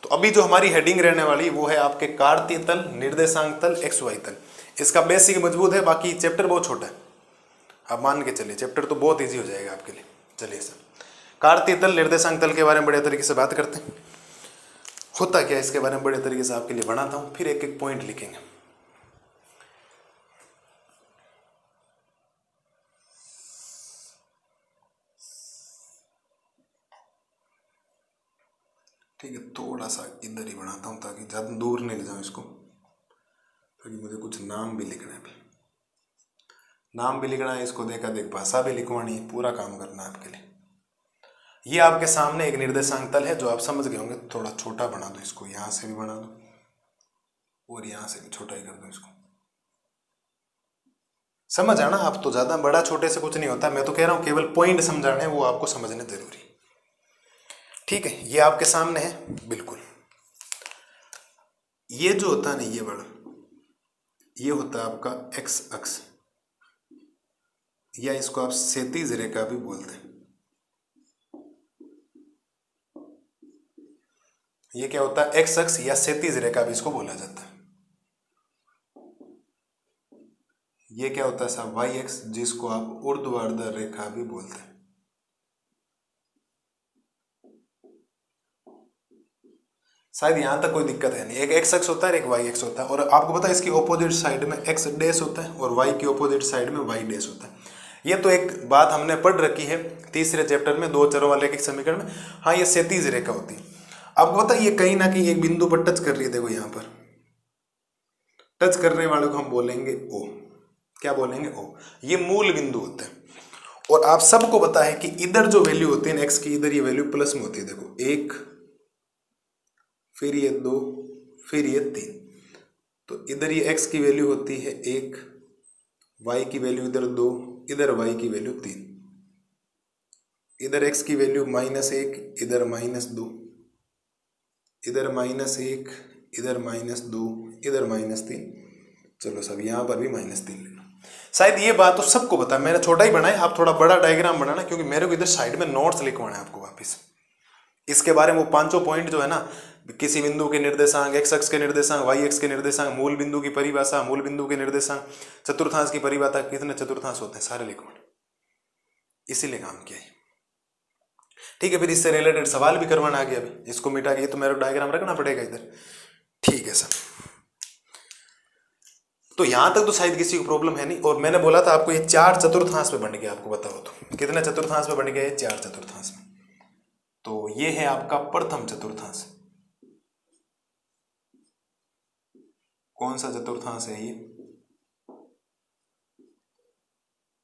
तो अभी जो हमारी हेडिंग रहने वाली वो है आपके कार्तीय तल, निर्देशांक तल, एक्स वाई तल। इसका बेसिक मजबूत है, बाकी चैप्टर बहुत छोटा है। आप मान के चलिए चैप्टर तो बहुत ईजी हो जाएगा आपके लिए। चलिए सर, कार्तीय तल, निर्देशांक तल के बारे में बढ़िया तरीके से बात करते हैं। होता क्या इसके बारे में बढ़िया तरीके से आपके लिए बनाता हूँ, फिर एक एक पॉइंट लिखेंगे। ठीक है, थोड़ा सा इधर ही बनाता हूँ ताकि ज़्यादा दूर नहीं ले जाऊँ इसको, क्योंकि मुझे कुछ नाम भी लिखना है। नाम भी लिखना है, इसको देखा देख भाषा भी लिखवानी है, पूरा काम करना है आपके लिए। ये आपके सामने एक निर्देशांक तल है जो आप समझ गए होंगे। थोड़ा छोटा बना दो इसको, यहाँ से भी बना दो और यहाँ से भी छोटा ही कर दो इसको। समझ आना आप तो, ज़्यादा बड़ा छोटे से कुछ नहीं होता। मैं तो कह रहा हूँ केवल पॉइंट समझाने हैं, वो आपको समझने जरूरी। ठीक है, ये आपके सामने है बिल्कुल। ये जो होता है ना, ये बड़ा, ये होता है आपका एक्स अक्ष, या इसको आप क्षैतिज रेखा भी बोलते हैं। ये क्या होता है, एक्स अक्ष या क्षैतिज रेखा भी इसको बोला जाता है। ये क्या होता है साहब, वाई एक्स, जिसको आप ऊर्ध्वाधर रेखा भी बोलते हैं। शायद यहां तक कोई दिक्कत है नहीं। एक एक्स अक्ष होता है, एक वाई एक्स होता है, और आपको पता है इसकी ऑपोजिट साइड में एक्स डैश होता है और वाई की ऑपोजिट साइड में वाई डैश होता है। ये तो एक बात हमने पढ़ रखी है तीसरे चैप्टर में, दो चरों वाले के समीकरण में। हाँ, ये क्षैतिज रेखा होती है। आपको पता है ये कहीं ना कहीं एक बिंदु पर टच कर रही है। देखो यहाँ पर टच करने वाले को हम बोलेंगे ओ। क्या बोलेंगे, ओ। ये मूल बिंदु होते हैं। और आप सबको पता है कि इधर जो वैल्यू होती है एक्स की, इधर ये वैल्यू प्लस में होती है। देखो 1, फिर ये 2, फिर ये 3। तो इधर ये x की वैल्यू होती है 1, y की वैल्यू इधर 2, इधर y की वैल्यू 3। इधर x की वैल्यू -1, इधर -2, इधर -1, इधर -2, इधर -3। चलो सब यहाँ पर भी -3 ले लो। शायद ये बात तो सबको पता है, मैंने छोटा ही बनाया, आप थोड़ा बड़ा डायग्राम बनाना, क्योंकि मेरे को इधर साइड में नोट्स लिखवाना है आपको वापस इसके बारे में। वो पांचों पॉइंट जो है ना, किसी बिंदु के निर्देशांक, एक्स अक्ष के निर्देशांक, वाई एक्स के निर्देशांक, मूल बिंदु की परिभाषा, मूल बिंदु के निर्देशांक, चतुर्थांश की परिभाषा, कितने चतुर्थांश होते हैं, सारे लिखवाना, इसीलिए काम किया है। ठीक है, फिर इससे रिलेटेड सवाल भी करवाना आगे। अभी इसको मिटा के, ये तो मेरा डायग्राम रखना पड़ेगा इधर। ठीक है सर, तो यहां तक तो शायद किसी को प्रॉब्लम है नहीं। और मैंने बोला था आपको ये 4 चतुर्थांश में बन गया, आपको बताओ तो कितने चतुर्थांश में बन गया, ये 4 चतुर्थांश में। तो ये है आपका प्रथम चतुर्थांश। कौन सा चतुर्थांश है ये,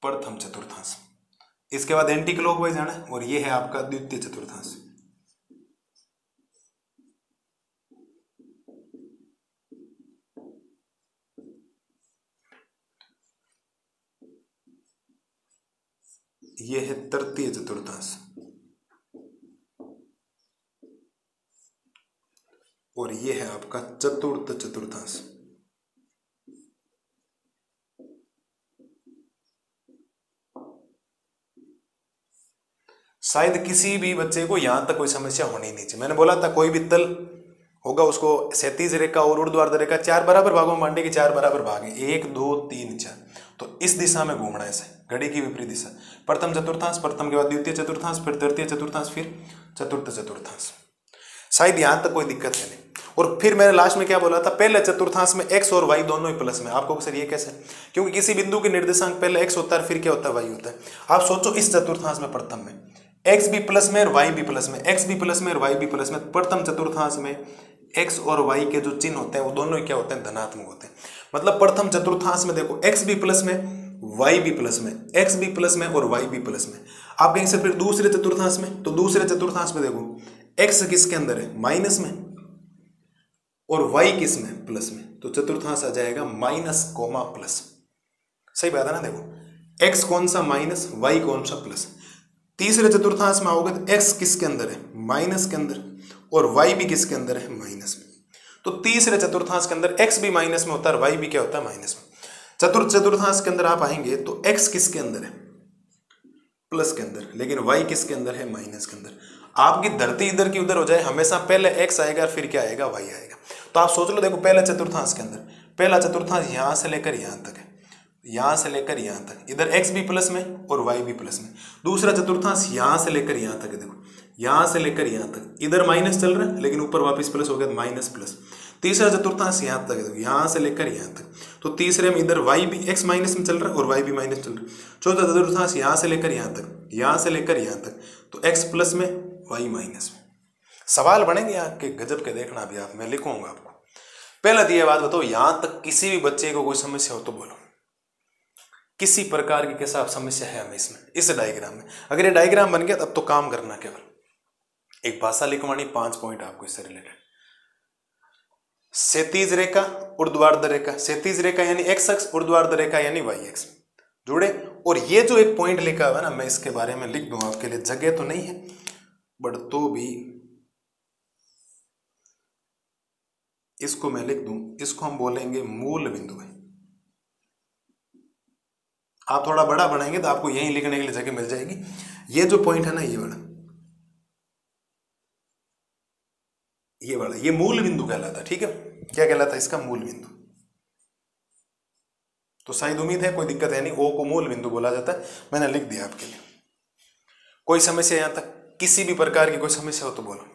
प्रथम चतुर्थांश। इसके बाद एंटी क्लॉकवाइज जाना है, और ये है आपका द्वितीय चतुर्थांश। ये है तृतीय चतुर्थांश, और ये है आपका चतुर्थ चतुर्थांश। शायद किसी भी बच्चे को यहां तक कोई समस्या होनी नहीं चाहिए। मैंने बोला था कोई भी तल होगा उसको क्षैतिज रेखा और ऊर्ध्वाधर रेखा 4 बराबर भागों में बांटने के 4 बराबर भाग हैं, 1 2 3 4। तो इस दिशा में घूमना है, ऐसे घड़ी की विपरीत दिशा। प्रथम चतुर्थांश, प्रथम के बाद द्वितीय चतुर्थांश, फिर तृतीय चतुर्थांश, फिर चतुर्थ चतुर्थांश। शायद यहां तक कोई दिक्कत है नहीं। और फिर मैंने लास्ट में क्या बोला था, पहले चतुर्थांश में x और y दोनों ही प्लस में। आपको सर ये कैसे, क्योंकि किसी बिंदु के निर्देशांक पहले x होता है, फिर क्या होता है, y होता है। आप सोचो इस चतुर्थांश में प्रथम में x भी प्लस में और y भी प्लस में, x भी प्लस में और y भी प्लस में। प्रथम चतुर्थांश में x और y के जो चिन्ह होते हैं वो दोनों ही क्या होते हैं, धनात्मक होते हैं। मतलब प्रथम चतुर्थांश में देखो x भी प्लस में, y भी प्लस में, x भी प्लस में और y भी प्लस में। आप कहेंगे सर फिर दूसरे चतुर्थांश में, तो दूसरे चतुर्थांश में देखो x किसके अंदर है, माइनस में, और y किस में, प्लस में। तो चतुर्थांश आ जाएगा माइनस कोमा प्लस। सही बात है ना। देखो x कौन सा माइनस, y कौन सा प्लस। तीसरे चतुर्थांश में आओगे तो x किसके अंदर है, माइनस के अंदर, और y भी किसके अंदर है, माइनस में। तो तीसरे चतुर्थांश के अंदर x भी माइनस में होता है और y भी क्या होता है, माइनस में। चतुर्थ चतुर्थांश के अंदर आप आएंगे तो x किसके अंदर है, प्लस के अंदर, लेकिन y किसके अंदर है, माइनस के अंदर। आपकी धरती इधर की उधर हो जाए, हमेशा पहले x आएगा फिर क्या आएगा, y आएगा। तो आप सोच लो, देखो पहला चतुर्थांश के अंदर, पहला चतुर्थांश यहां से लेकर यहां तक है, यहां से लेकर यहां तक, इधर x भी प्लस में और y भी प्लस में। दूसरा चतुर्थांश यहां से लेकर यहां तक है, देखो यहां से लेकर यहां तक, इधर माइनस चल रहा है लेकिन ऊपर वापस प्लस हो गया, माइनस प्लस। तीसरा चतुर्थांश यहां तक है, देखो यहां से लेकर यहां तक। तो तीसरे में इधर y भी x माइनस में चल रहा है और y भी माइनस चल रहा है। चौथा चतुर्थांश यहां से लेकर यहां तक, यहां से लेकर यहां तक, तो x प्लस में y माइनस में। सवाल बनेंगे आपके गजब के, देखना अभी आप, मैं लिखूंगा आपको। पहला दिया बात बताओ, यहां तक किसी भी बच्चे को कोई समस्या हो तो बोलो, किसी प्रकार की कैसा समस्या है हमें इसमें, इस डायग्राम में। अगर ये डायग्राम बन गया तब तो काम करना, केवल एक भाषा लिखवानी, 5 पॉइंट आपको इससे रिलेटेड। क्षैतिज रेखा, ऊर्ध्वाधर रेखा। क्षैतिज रेखा यानी एक्स अक्ष, ऊर्ध्वाधर रेखा यानी वाई अक्ष जुड़े। और ये जो एक पॉइंट लिखा हुआ है ना, मैं इसके बारे में लिख दूं आपके लिए, जगह तो नहीं है बट तो भी इसको मैं लिख दूं। इसको हम बोलेंगे मूल बिंदु है। आप थोड़ा बड़ा बनाएंगे तो आपको यहीं लिखने के लिए जगह मिल जाएगी। ये जो पॉइंट है ना, ये वाला ये मूल बिंदु कहलाता है। ठीक है, क्या कहलाता है इसका? मूल बिंदु। तो शायद उम्मीद है कोई दिक्कत है नहीं, ओ को मूल बिंदु बोला जाता है, मैंने लिख दिया आपके लिए। कोई समस्या यहां तक? किसी भी प्रकार की कोई समस्या हो तो बोलो।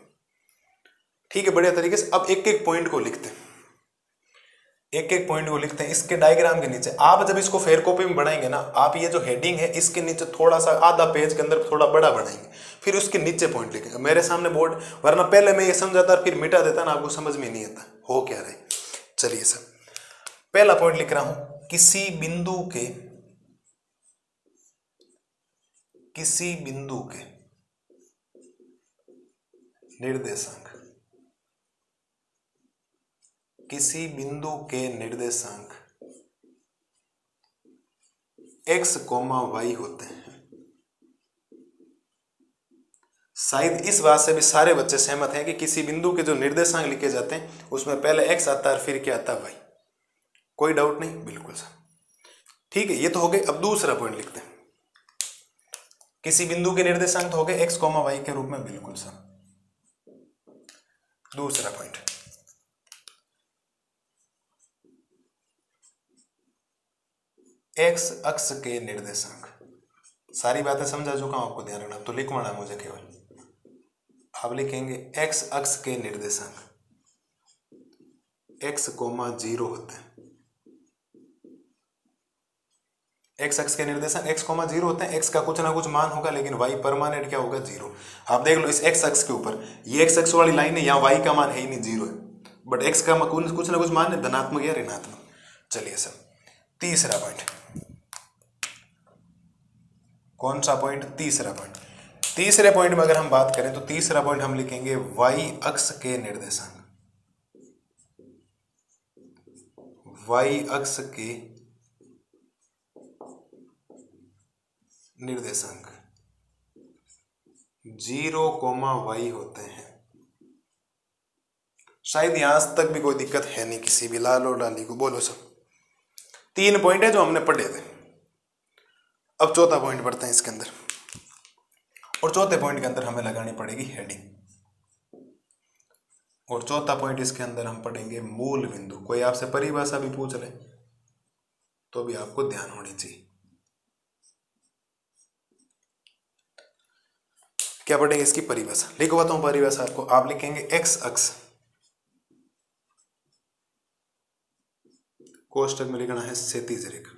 ठीक है, बढ़िया तरीके से। अब एक एक पॉइंट को लिखते हैं, एक एक पॉइंट को लिखते हैं। इसके डायग्राम के नीचे आप जब इसको फेयर कॉपी में बनाएंगे ना, आप ये जो हेडिंग है इसके नीचे थोड़ा सा आधा पेज के अंदर थोड़ा बड़ा बनाएंगे, फिर उसके नीचे पॉइंट लिखेंगे। मेरे सामने बोर्ड, वरना पहले मैं ये समझाता फिर मिटा देता ना, आपको समझ में नहीं आता हो क्या रहे। चलिए सर, पहला पॉइंट लिख रहा हूं, किसी बिंदु के निर्देशांक, किसी बिंदु के निर्देशांक x, y होते हैं। शायद इस बात से भी सारे बच्चे सहमत हैं कि किसी बिंदु के जो निर्देशांक लिखे जाते हैं उसमें पहले x आता है, फिर क्या आता है? y। कोई डाउट नहीं? बिल्कुल सर। ठीक है, ये तो हो गए। अब दूसरा पॉइंट लिखते हैं, किसी बिंदु के निर्देशांक तो हो गए x, y के रूप में। बिल्कुल सर। दूसरा पॉइंट, x अक्ष के निर्देशांक। सारी बातें समझा चुका हूं, आपको ध्यान रखना, तो लिखवाना मुझे केवल। आप लिखेंगे x अक्ष के निर्देशांक x, 0 होते हैं। x अक्ष के निर्देशांक x, 0 होते हैं। x का कुछ ना कुछ मान होगा, लेकिन y परमानेंट क्या होगा? 0। आप देख लो इस x अक्ष के ऊपर, ये x अक्ष वाली लाइन है, यहाँ y का मान है ही नहीं, 0 है, बट x का कुछ ना कुछ मान है, धनात्मक या ऋणात्मक। चलिए सर, तीसरा पॉइंट। कौन सा पॉइंट? तीसरा पॉइंट। तीसरे पॉइंट में अगर हम बात करें तो तीसरा पॉइंट हम लिखेंगे y अक्ष के निर्देशांक, y अक्ष के निर्देशांक 0, y होते हैं। शायद यहां तक भी कोई दिक्कत है नहीं किसी भी लाल और लाली को, बोलो सब। 3 पॉइंट है जो हमने पढ़े थे। अब चौथा पॉइंट पढ़ते हैं इसके अंदर, और चौथे पॉइंट के अंदर हमें लगानी पड़ेगी हेडिंग, और चौथा पॉइंट इसके अंदर हम पढ़ेंगे मूल बिंदु। कोई आपसे परिभाषा भी पूछ ले तो भी आपको ध्यान होनी चाहिए। क्या पढ़ेंगे? इसकी परिभाषा लिखवाता हूं। परिभाषा आपको, आप लिखेंगे x अक्ष, कोष्टक में लिखना है क्षैतिज रेखा,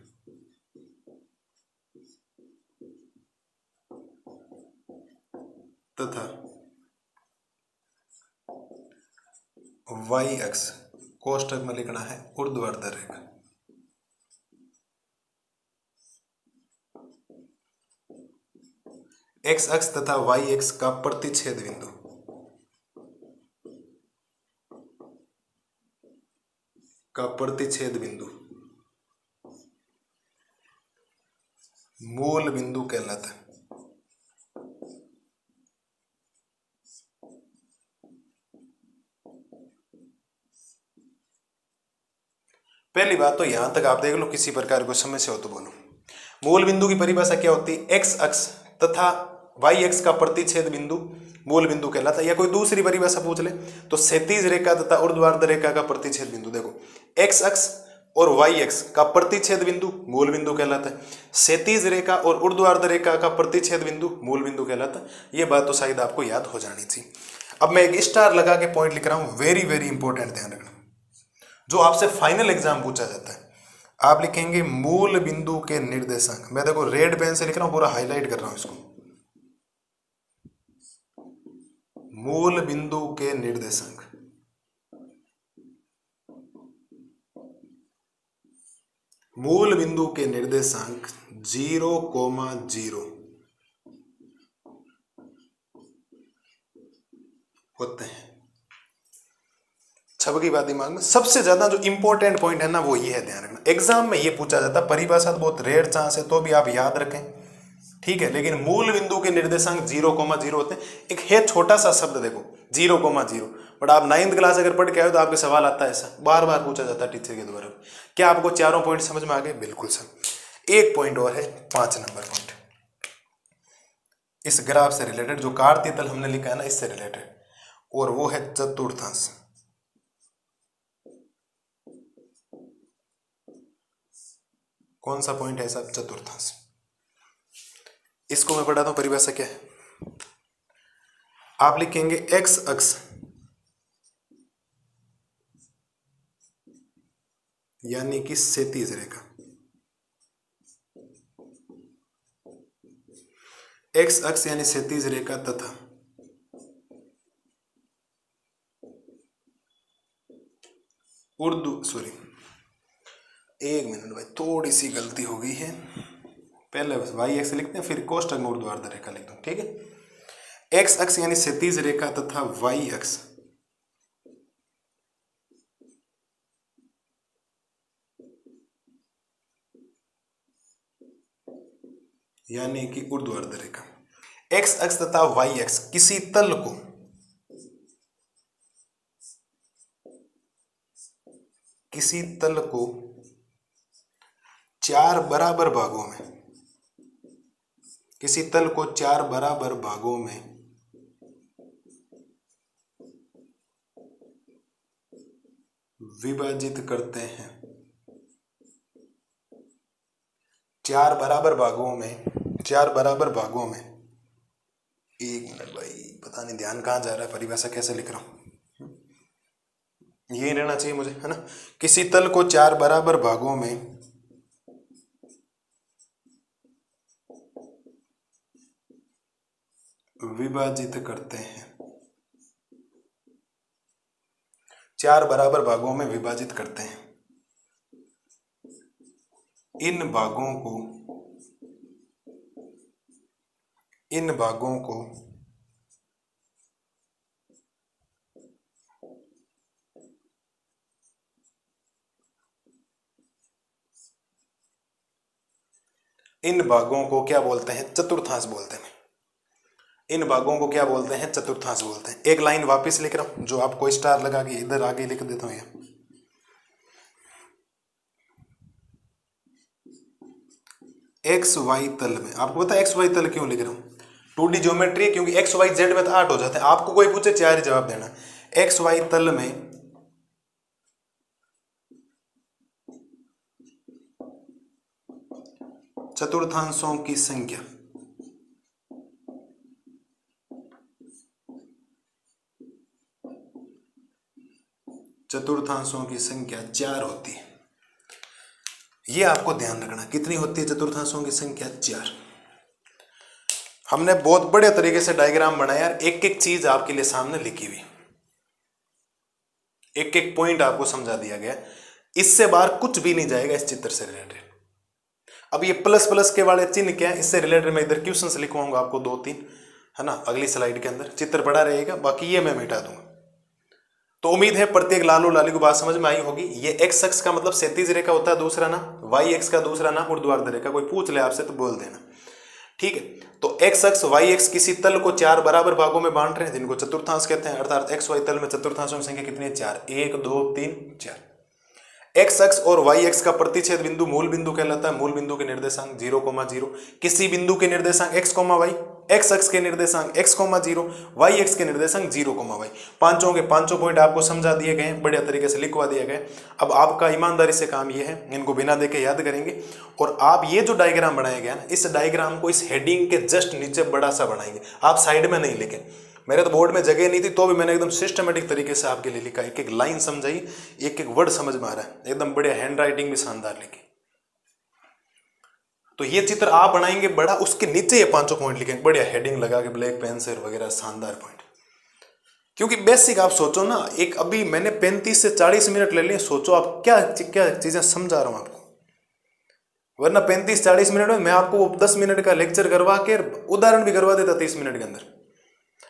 तथा y अक्ष, कोष्टक में लिखना है ऊर्ध्वाधर रेखा। x अक्ष तथा y अक्ष का प्रतिच्छेद बिंदु, मूल बिंदु कहलाता है। पहली बात तो यहां तक आप देख लो, किसी प्रकार को समस्या हो तो बोलो। मूल बिंदु की परिभाषा क्या होती है? x अक्ष तथा y अक्ष का प्रतिच्छेद बिंदु मूल बिंदु कहलाता है। या कोई दूसरी परिभाषा पूछ ले तो क्षैतिज रेखा तथा ऊर्ध्वाधर रेखा का प्रतिच्छेद बिंदु। देखो, x अक्ष और y अक्ष का प्रतिच्छेद बिंदु मूल बिंदु कहलाता है, क्षैतिज रेखा और ऊर्ध्वाधर रेखा का प्रतिच्छेद बिंदु मूल बिंदु कहलाता है। ये बात तो शायद आपको याद हो जानी चाहिए। अब मैं एक स्टार लगा के पॉइंट लिख रहा हूं, वेरी वेरी इंपॉर्टेंट, ध्यान रखना, जो आपसे फाइनल एग्जाम पूछा जाता है। आप लिखेंगे मूल बिंदु के निर्देशांक। मैं देखो रेड पेन से लिख रहा हूं, पूरा हाईलाइट कर रहा हूं इसको। मूल बिंदु के निर्देशांक, मूल बिंदु के निर्देशांक 0,0 होते हैं। छबकी बात दिमाग में, सबसे ज्यादा जो इंपॉर्टेंट पॉइंट है ना वो ये है, ध्यान रखना। एग्जाम में ये पूछा जाता है, परिभाषा तो बहुत रेयर चांस है, तो भी आप याद रखें, ठीक है। लेकिन मूल बिंदु के निर्देशांक 0,0 होते हैं। एक है छोटा सा शब्द, देखो 0,0, बट आप 9th क्लास अगर पढ़ के आए तो आपके सवाल आता है, ऐसा बार बार पूछा जाता है टीचर के द्वारा। क्या आपको चारों पॉइंट समझ में आ गए? बिल्कुल सर। एक पॉइंट और है 5 नंबर पॉइंट इस ग्राफ से रिलेटेड, जो कार्तीय तल हमने लिखा है ना इससे रिलेटेड, और वो है चतुर्थांश। कौन सा पॉइंट है साहब? चतुर्थांश। इसको मैं पढ़ाता हूं, परिभाषा क्या है। आप लिखेंगे एक्स अक्ष यानी कि क्षैतिज रेखा, एक्स अक्ष यानी क्षैतिज रेखा तथा एक मिनट भाई, थोड़ी सी गलती हो गई है। पहले बस वाई एक्स लिखते हैं, फिर कोष्ठक में ऊर्ध्वाधर रेखा लिखता हूं, ठीक है। एक्स अक्ष यानी क्षैतिज रेखा तथा वाई अक्ष यानी कि ऊर्ध्वाधर रेखा। एक्स अक्ष तथा वाई अक्ष किसी तल को चार बराबर भागों में, किसी तल को 4 बराबर भागों में विभाजित करते हैं। 4 बराबर भागों में, 4 बराबर भागों में, एक मिनट भाई, पता नहीं ध्यान कहाँ जा रहा है, परिभाषा कैसे लिख रहा हूं, ये रहना चाहिए मुझे, है ना। किसी तल को 4 बराबर भागों में विभाजित करते हैं, 4 बराबर भागों में विभाजित करते हैं। इन भागों को क्या बोलते हैं? चतुर्थांश बोलते हैं। इन भागों को क्या बोलते हैं? चतुर्थांश बोलते हैं। एक लाइन वापस लिख रहा हूं, जो आपको स्टार लगा के इधर आगे लिख देता हूं। एक्स वाई तल में, आपको पता है एक्स वाई तल क्यों लिख रहा हूं? 2D ज्योमेट्री है, क्योंकि एक्स वाई जेड में तो 8 हो जाते हैं। आपको कोई पूछे 4 ही जवाब देना। एक्स वाई तल में चतुर्थांशों की संख्या चतुर्थांशों की संख्या 4 होती है। ये आपको ध्यान रखना, कितनी होती है चतुर्थांशों की संख्या? 4। हमने बहुत बड़े तरीके से डायग्राम बनाया यार, एक एक चीज आपके लिए सामने लिखी हुई, एक एक पॉइंट आपको समझा दिया गया। इससे बाहर कुछ भी नहीं जाएगा इस चित्र से रिलेटेड। अब ये प्लस प्लस के वाले चिन्ह क्या है, इससे रिलेटेड मैं इधर क्वेश्चंस लिखवाऊंगा आपको 2-3, है ना, अगली स्लाइड के अंदर चित्र पड़ा रहेगा, बाकी ये मैं मिटा दूंगा। तो उम्मीद है प्रत्येक लालू लाली को बात समझ में आई होगी। ये एक्स अक्ष का मतलब क्षैतिज रेखा होता है, दूसरा नाम वाई एक्स का दूसरा नाम ऊर्ध्वाधर रेखा। कोई पूछ ले आपसे तो बोल देना, ठीक है। तो एक्स अक्ष वाई एक्स किसी तल को 4 बराबर भागों में बांट रहे हैं, जिनको चतुर्थांश कहते हैं। अर्थात एक्स वाई तल में चतुर्थांशों की संख्या कितनी है? 4। 1 2 3 4। एक्स अक्ष और वाई एक्स का प्रतिच्छेद बिंदु मूल बिंदु कहलाता है। मूल बिंदु के निर्देशांक 0,0, किसी बिंदु के निर्देशांक x, y, एक्स अक्ष के निर्देशांक x, 0, वाई एक्स के निर्देशांक 0,y। पांचों के पांचों पॉइंट आपको समझा दिए गए हैं, बढ़िया तरीके से लिखवा दिया गया। अब आपका ईमानदारी से काम ये है, इनको बिना देखे याद करेंगे, और आप ये जो डायग्राम बनाया गया ना, इस डायग्राम को इस हेडिंग के जस्ट नीचे बड़ा सा बनाएंगे। आप साइड में नहीं लिखें, मेरे तो बोर्ड में जगह नहीं थी, तो भी मैंने एकदम सिस्टमेटिक तरीके से आपके लिए लिखा। एक एक लाइन समझाई, एक एक वर्ड समझ में आ रहा है, एकदम बढ़िया, हैंड राइटिंग भी शानदार लिखी। तो ये चित्र आप बनाएंगे बड़ा, उसके नीचे ये पांचों पॉइंट लिखेंगे बढ़िया हेडिंग लगा के, ब्लैक पेन से वगैरह, शानदार पॉइंट। क्योंकि बेसिक आप सोचो ना, एक अभी मैंने 35 से 40 मिनट ले लिए, सोचो आप क्या क्या चीजें समझा रहा हूं आपको। वरना 35-40 मिनट में मैं आपको 10 मिनट का लेक्चर करवा के उदाहरण भी करवा देता 30 मिनट के अंदर।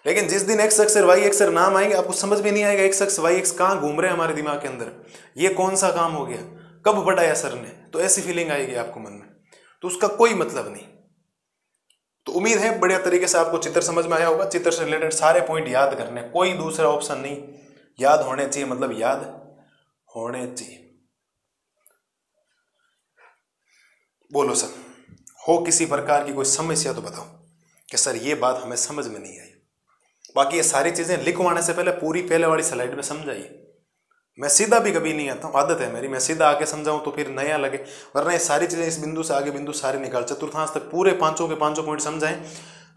लेकिन जिस दिन एक्स अक्सर वाई अक्सर नाम आएंगे, आपको समझ में नहीं आएगा एक्स अक्स वाई एक्स कहाँ घूम रहे हैं हमारे दिमाग के अंदर, ये कौन सा काम हो गया, कब पढ़ाया सर ने, तो ऐसी फीलिंग आएगी आपको मन में, तो उसका कोई मतलब नहीं। तो उम्मीद है बढ़िया तरीके से आपको चित्र समझ में आया होगा। चित्र से रिलेटेड सारे पॉइंट याद करने, कोई दूसरा ऑप्शन नहीं, याद होने चाहिए, मतलब याद होने चाहिए। बोलो सर, हो किसी प्रकार की कोई समस्या तो बताओ कि सर ये बात हमें समझ में नहीं आई। बाकी ये सारी चीज़ें लिखवाने से पहले पूरी पहले वाली स्लाइड में समझाइए। मैं सीधा भी कभी नहीं आता हूँ, आदत है मेरी, मैं सीधा आके समझाऊँ तो फिर नया लगे, वरना ये सारी चीज़ें इस बिंदु से आगे बिंदु सारे निकाल, चतुर्थांश तक पूरे पांचों के पांचों पॉइंट समझाएं।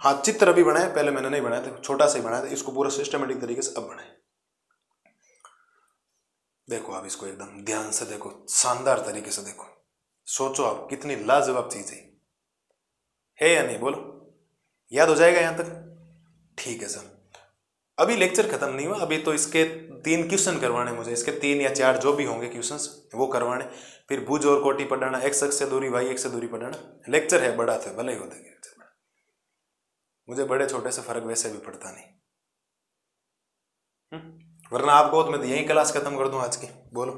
हाँ, चित्र भी बनाए, पहले मैंने नहीं बनाया था, छोटा सा ही बनाया था, इसको पूरा सिस्टमेटिक तरीके से अब बनाए। देखो आप इसको एकदम ध्यान से देखो, शानदार तरीके से देखो, सोचो आप कितनी लाजवाब चीज है या नहीं, बोलो याद हो जाएगा यहां तक? ठीक है सर, अभी लेक्चर खत्म नहीं हुआ, अभी तो इसके 3 क्वेश्चन करवाने मुझे, इसके 3 या 4 जो भी होंगे क्वेश्चंस वो करवाने, फिर भुज और कोटि पढ़ाना, एक्स अक्ष से दूरी वाई अक्ष से दूरी पढ़ाना। लेक्चर है बड़ा थे, भले ही होते लेक्चर बड़ा, मुझे बड़े छोटे से फर्क वैसे भी पड़ता नहीं। वरना आपको तो मैं यही क्लास खत्म कर दूं आज की, बोलो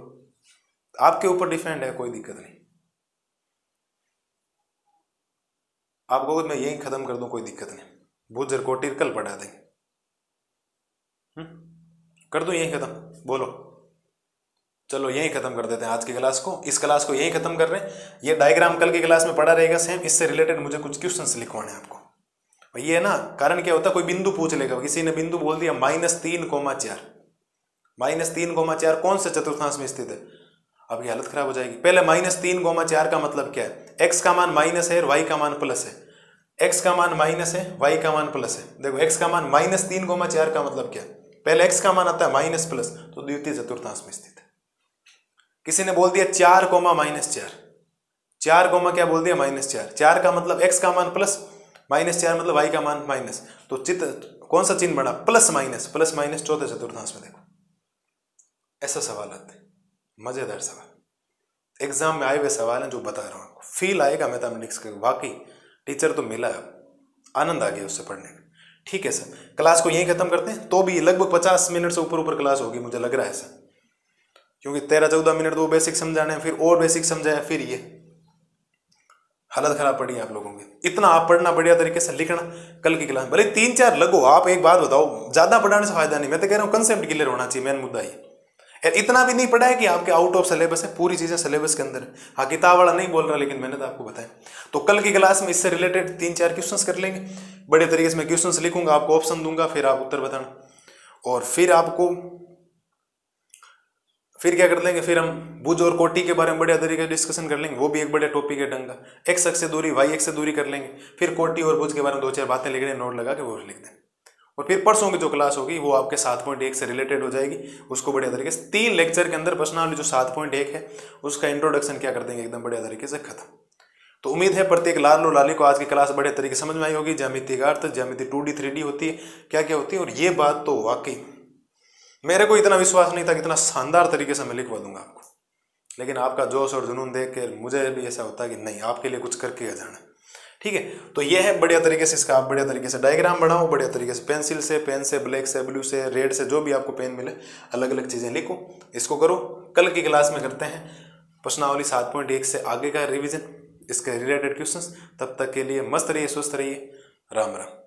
आपके ऊपर डिपेंड है, कोई दिक्कत नहीं, आपको मैं यही खत्म कर दूं, कोई दिक्कत नहीं, भुज और कोटि कल पढ़ा देंगे, कर दूं यही खत्म, बोलो चलो यही खत्म कर देते हैं आज की क्लास को, इस क्लास को यही खत्म कर रहे हैं। ये डायग्राम कल की क्लास में पढ़ा रहेगा सेम, इससे रिलेटेड मुझे कुछ क्वेश्चंस लिखवाने हैं आपको। ये है ना, कारण क्या होता है, कोई बिंदु पूछ लेगा, किसी ने बिंदु बोल दिया -3,4, -3,4 कौन से चतुर्थांश में स्थित है, आपकी हालत खराब हो जाएगी। पहले -3,4 का मतलब क्या है, x का मान माइनस है और y का मान प्लस है, x का मान माइनस है, y का मान प्लस है। देखो x का मान -3,4 का मतलब क्या है, पहले x का मान आता है माइनस प्लस, तो द्वितीय चतुर्थांश में स्थित है। किसी ने बोल दिया 4, -4, 4 क्या बोल दिया -4, 4 का मतलब x का मान प्लस, -4 मतलब y का मान माइनस, तो चित्र कौन सा चिन्ह बना, प्लस माइनस चौथे चतुर्थांश में। देखो ऐसा सवाल आते हैं, मजेदार सवाल, एग्जाम में आए हुए सवाल हैं जो बता रहा हूँ आपको, फील आएगा मैथमेटिक्स का, वाकई टीचर तो मिला है, आनंद आ गया उससे पढ़ने का। ठीक है सर, क्लास को यहीं खत्म करते हैं, तो भी लगभग 50 मिनट से ऊपर क्लास होगी मुझे लग रहा है सर, क्योंकि 13-14 मिनट तो बेसिक समझाने, फिर और बेसिक समझाया, फिर ये हालत खराब पड़ी आप लोगों की। इतना आप पढ़ना बढ़िया तरीके से, लिखना कल की क्लास भले 3-4 लगो, आप एक बात बताओ, ज्यादा पढ़ाने से फायदा नहीं, मैं तो कह रहा हूँ कंसेप्ट क्लियर होना चाहिए, मेन मुद्दा ये। इतना भी नहीं पढ़ा है कि आपके आउट ऑफ सिलेबस है, पूरी चीजें सिलेबस के अंदर है। हाँ, किताब वाला नहीं बोल रहा, लेकिन मैंने तो आपको बताया। तो कल की क्लास में इससे रिलेटेड 3-4 क्वेश्चंस कर लेंगे, बड़े तरीके से मैं क्वेश्चंस लिखूंगा, आपको ऑप्शन दूंगा, फिर आप उत्तर बताना, और फिर क्या कर लेंगे, फिर हम भुज और कोटि के बारे में बढ़िया तरीके से डिस्कशन कर लेंगे, वो भी एक बड़े टॉपिक है ढंग का। एक्स अक्ष से दूरी वाई अक्ष से दूरी कर लेंगे, फिर कोटि और भुज के बारे में 2-4 बातें लिख लें, नोट लगा के वो लिख दें, और फिर परसों की जो क्लास होगी वो आपके 7.1 से रिलेटेड हो जाएगी, उसको बढ़िया तरीके से 3 लेक्चर के अंदर पर्सनली जो 7.1 है उसका इंट्रोडक्शन क्या कर देंगे एकदम बढ़िया तरीके से खत्म। तो उम्मीद है प्रत्येक लाल और लाली को आज की क्लास बढ़िया तरीके समझ में आई होगी, ज्यामिति का अर्थ, ज्यामिति 2D 3D होती है, क्या क्या होती है, और ये बात तो वाकई मेरे को इतना विश्वास नहीं था कि इतना शानदार तरीके से मैं लिखवा दूंगा आपको, लेकिन आपका जोश और जुनून देख के मुझे भी ऐसा होता है कि नहीं, आपके लिए कुछ करके जाना। ठीक है, तो ये है बढ़िया तरीके से, इसका आप बढ़िया तरीके से डायग्राम बनाओ, बढ़िया तरीके से पेंसिल से, पेन से, ब्लैक से, ब्लू से, रेड से, जो भी आपको पेन मिले, अलग अलग चीज़ें लिखो, इसको करो। कल की क्लास में करते हैं प्रश्नावली 7.1 से आगे का रिविजन, इसके रिलेटेड क्वेश्चंस। तब तक के लिए मस्त रहिए, स्वस्थ रहिए, राम राम।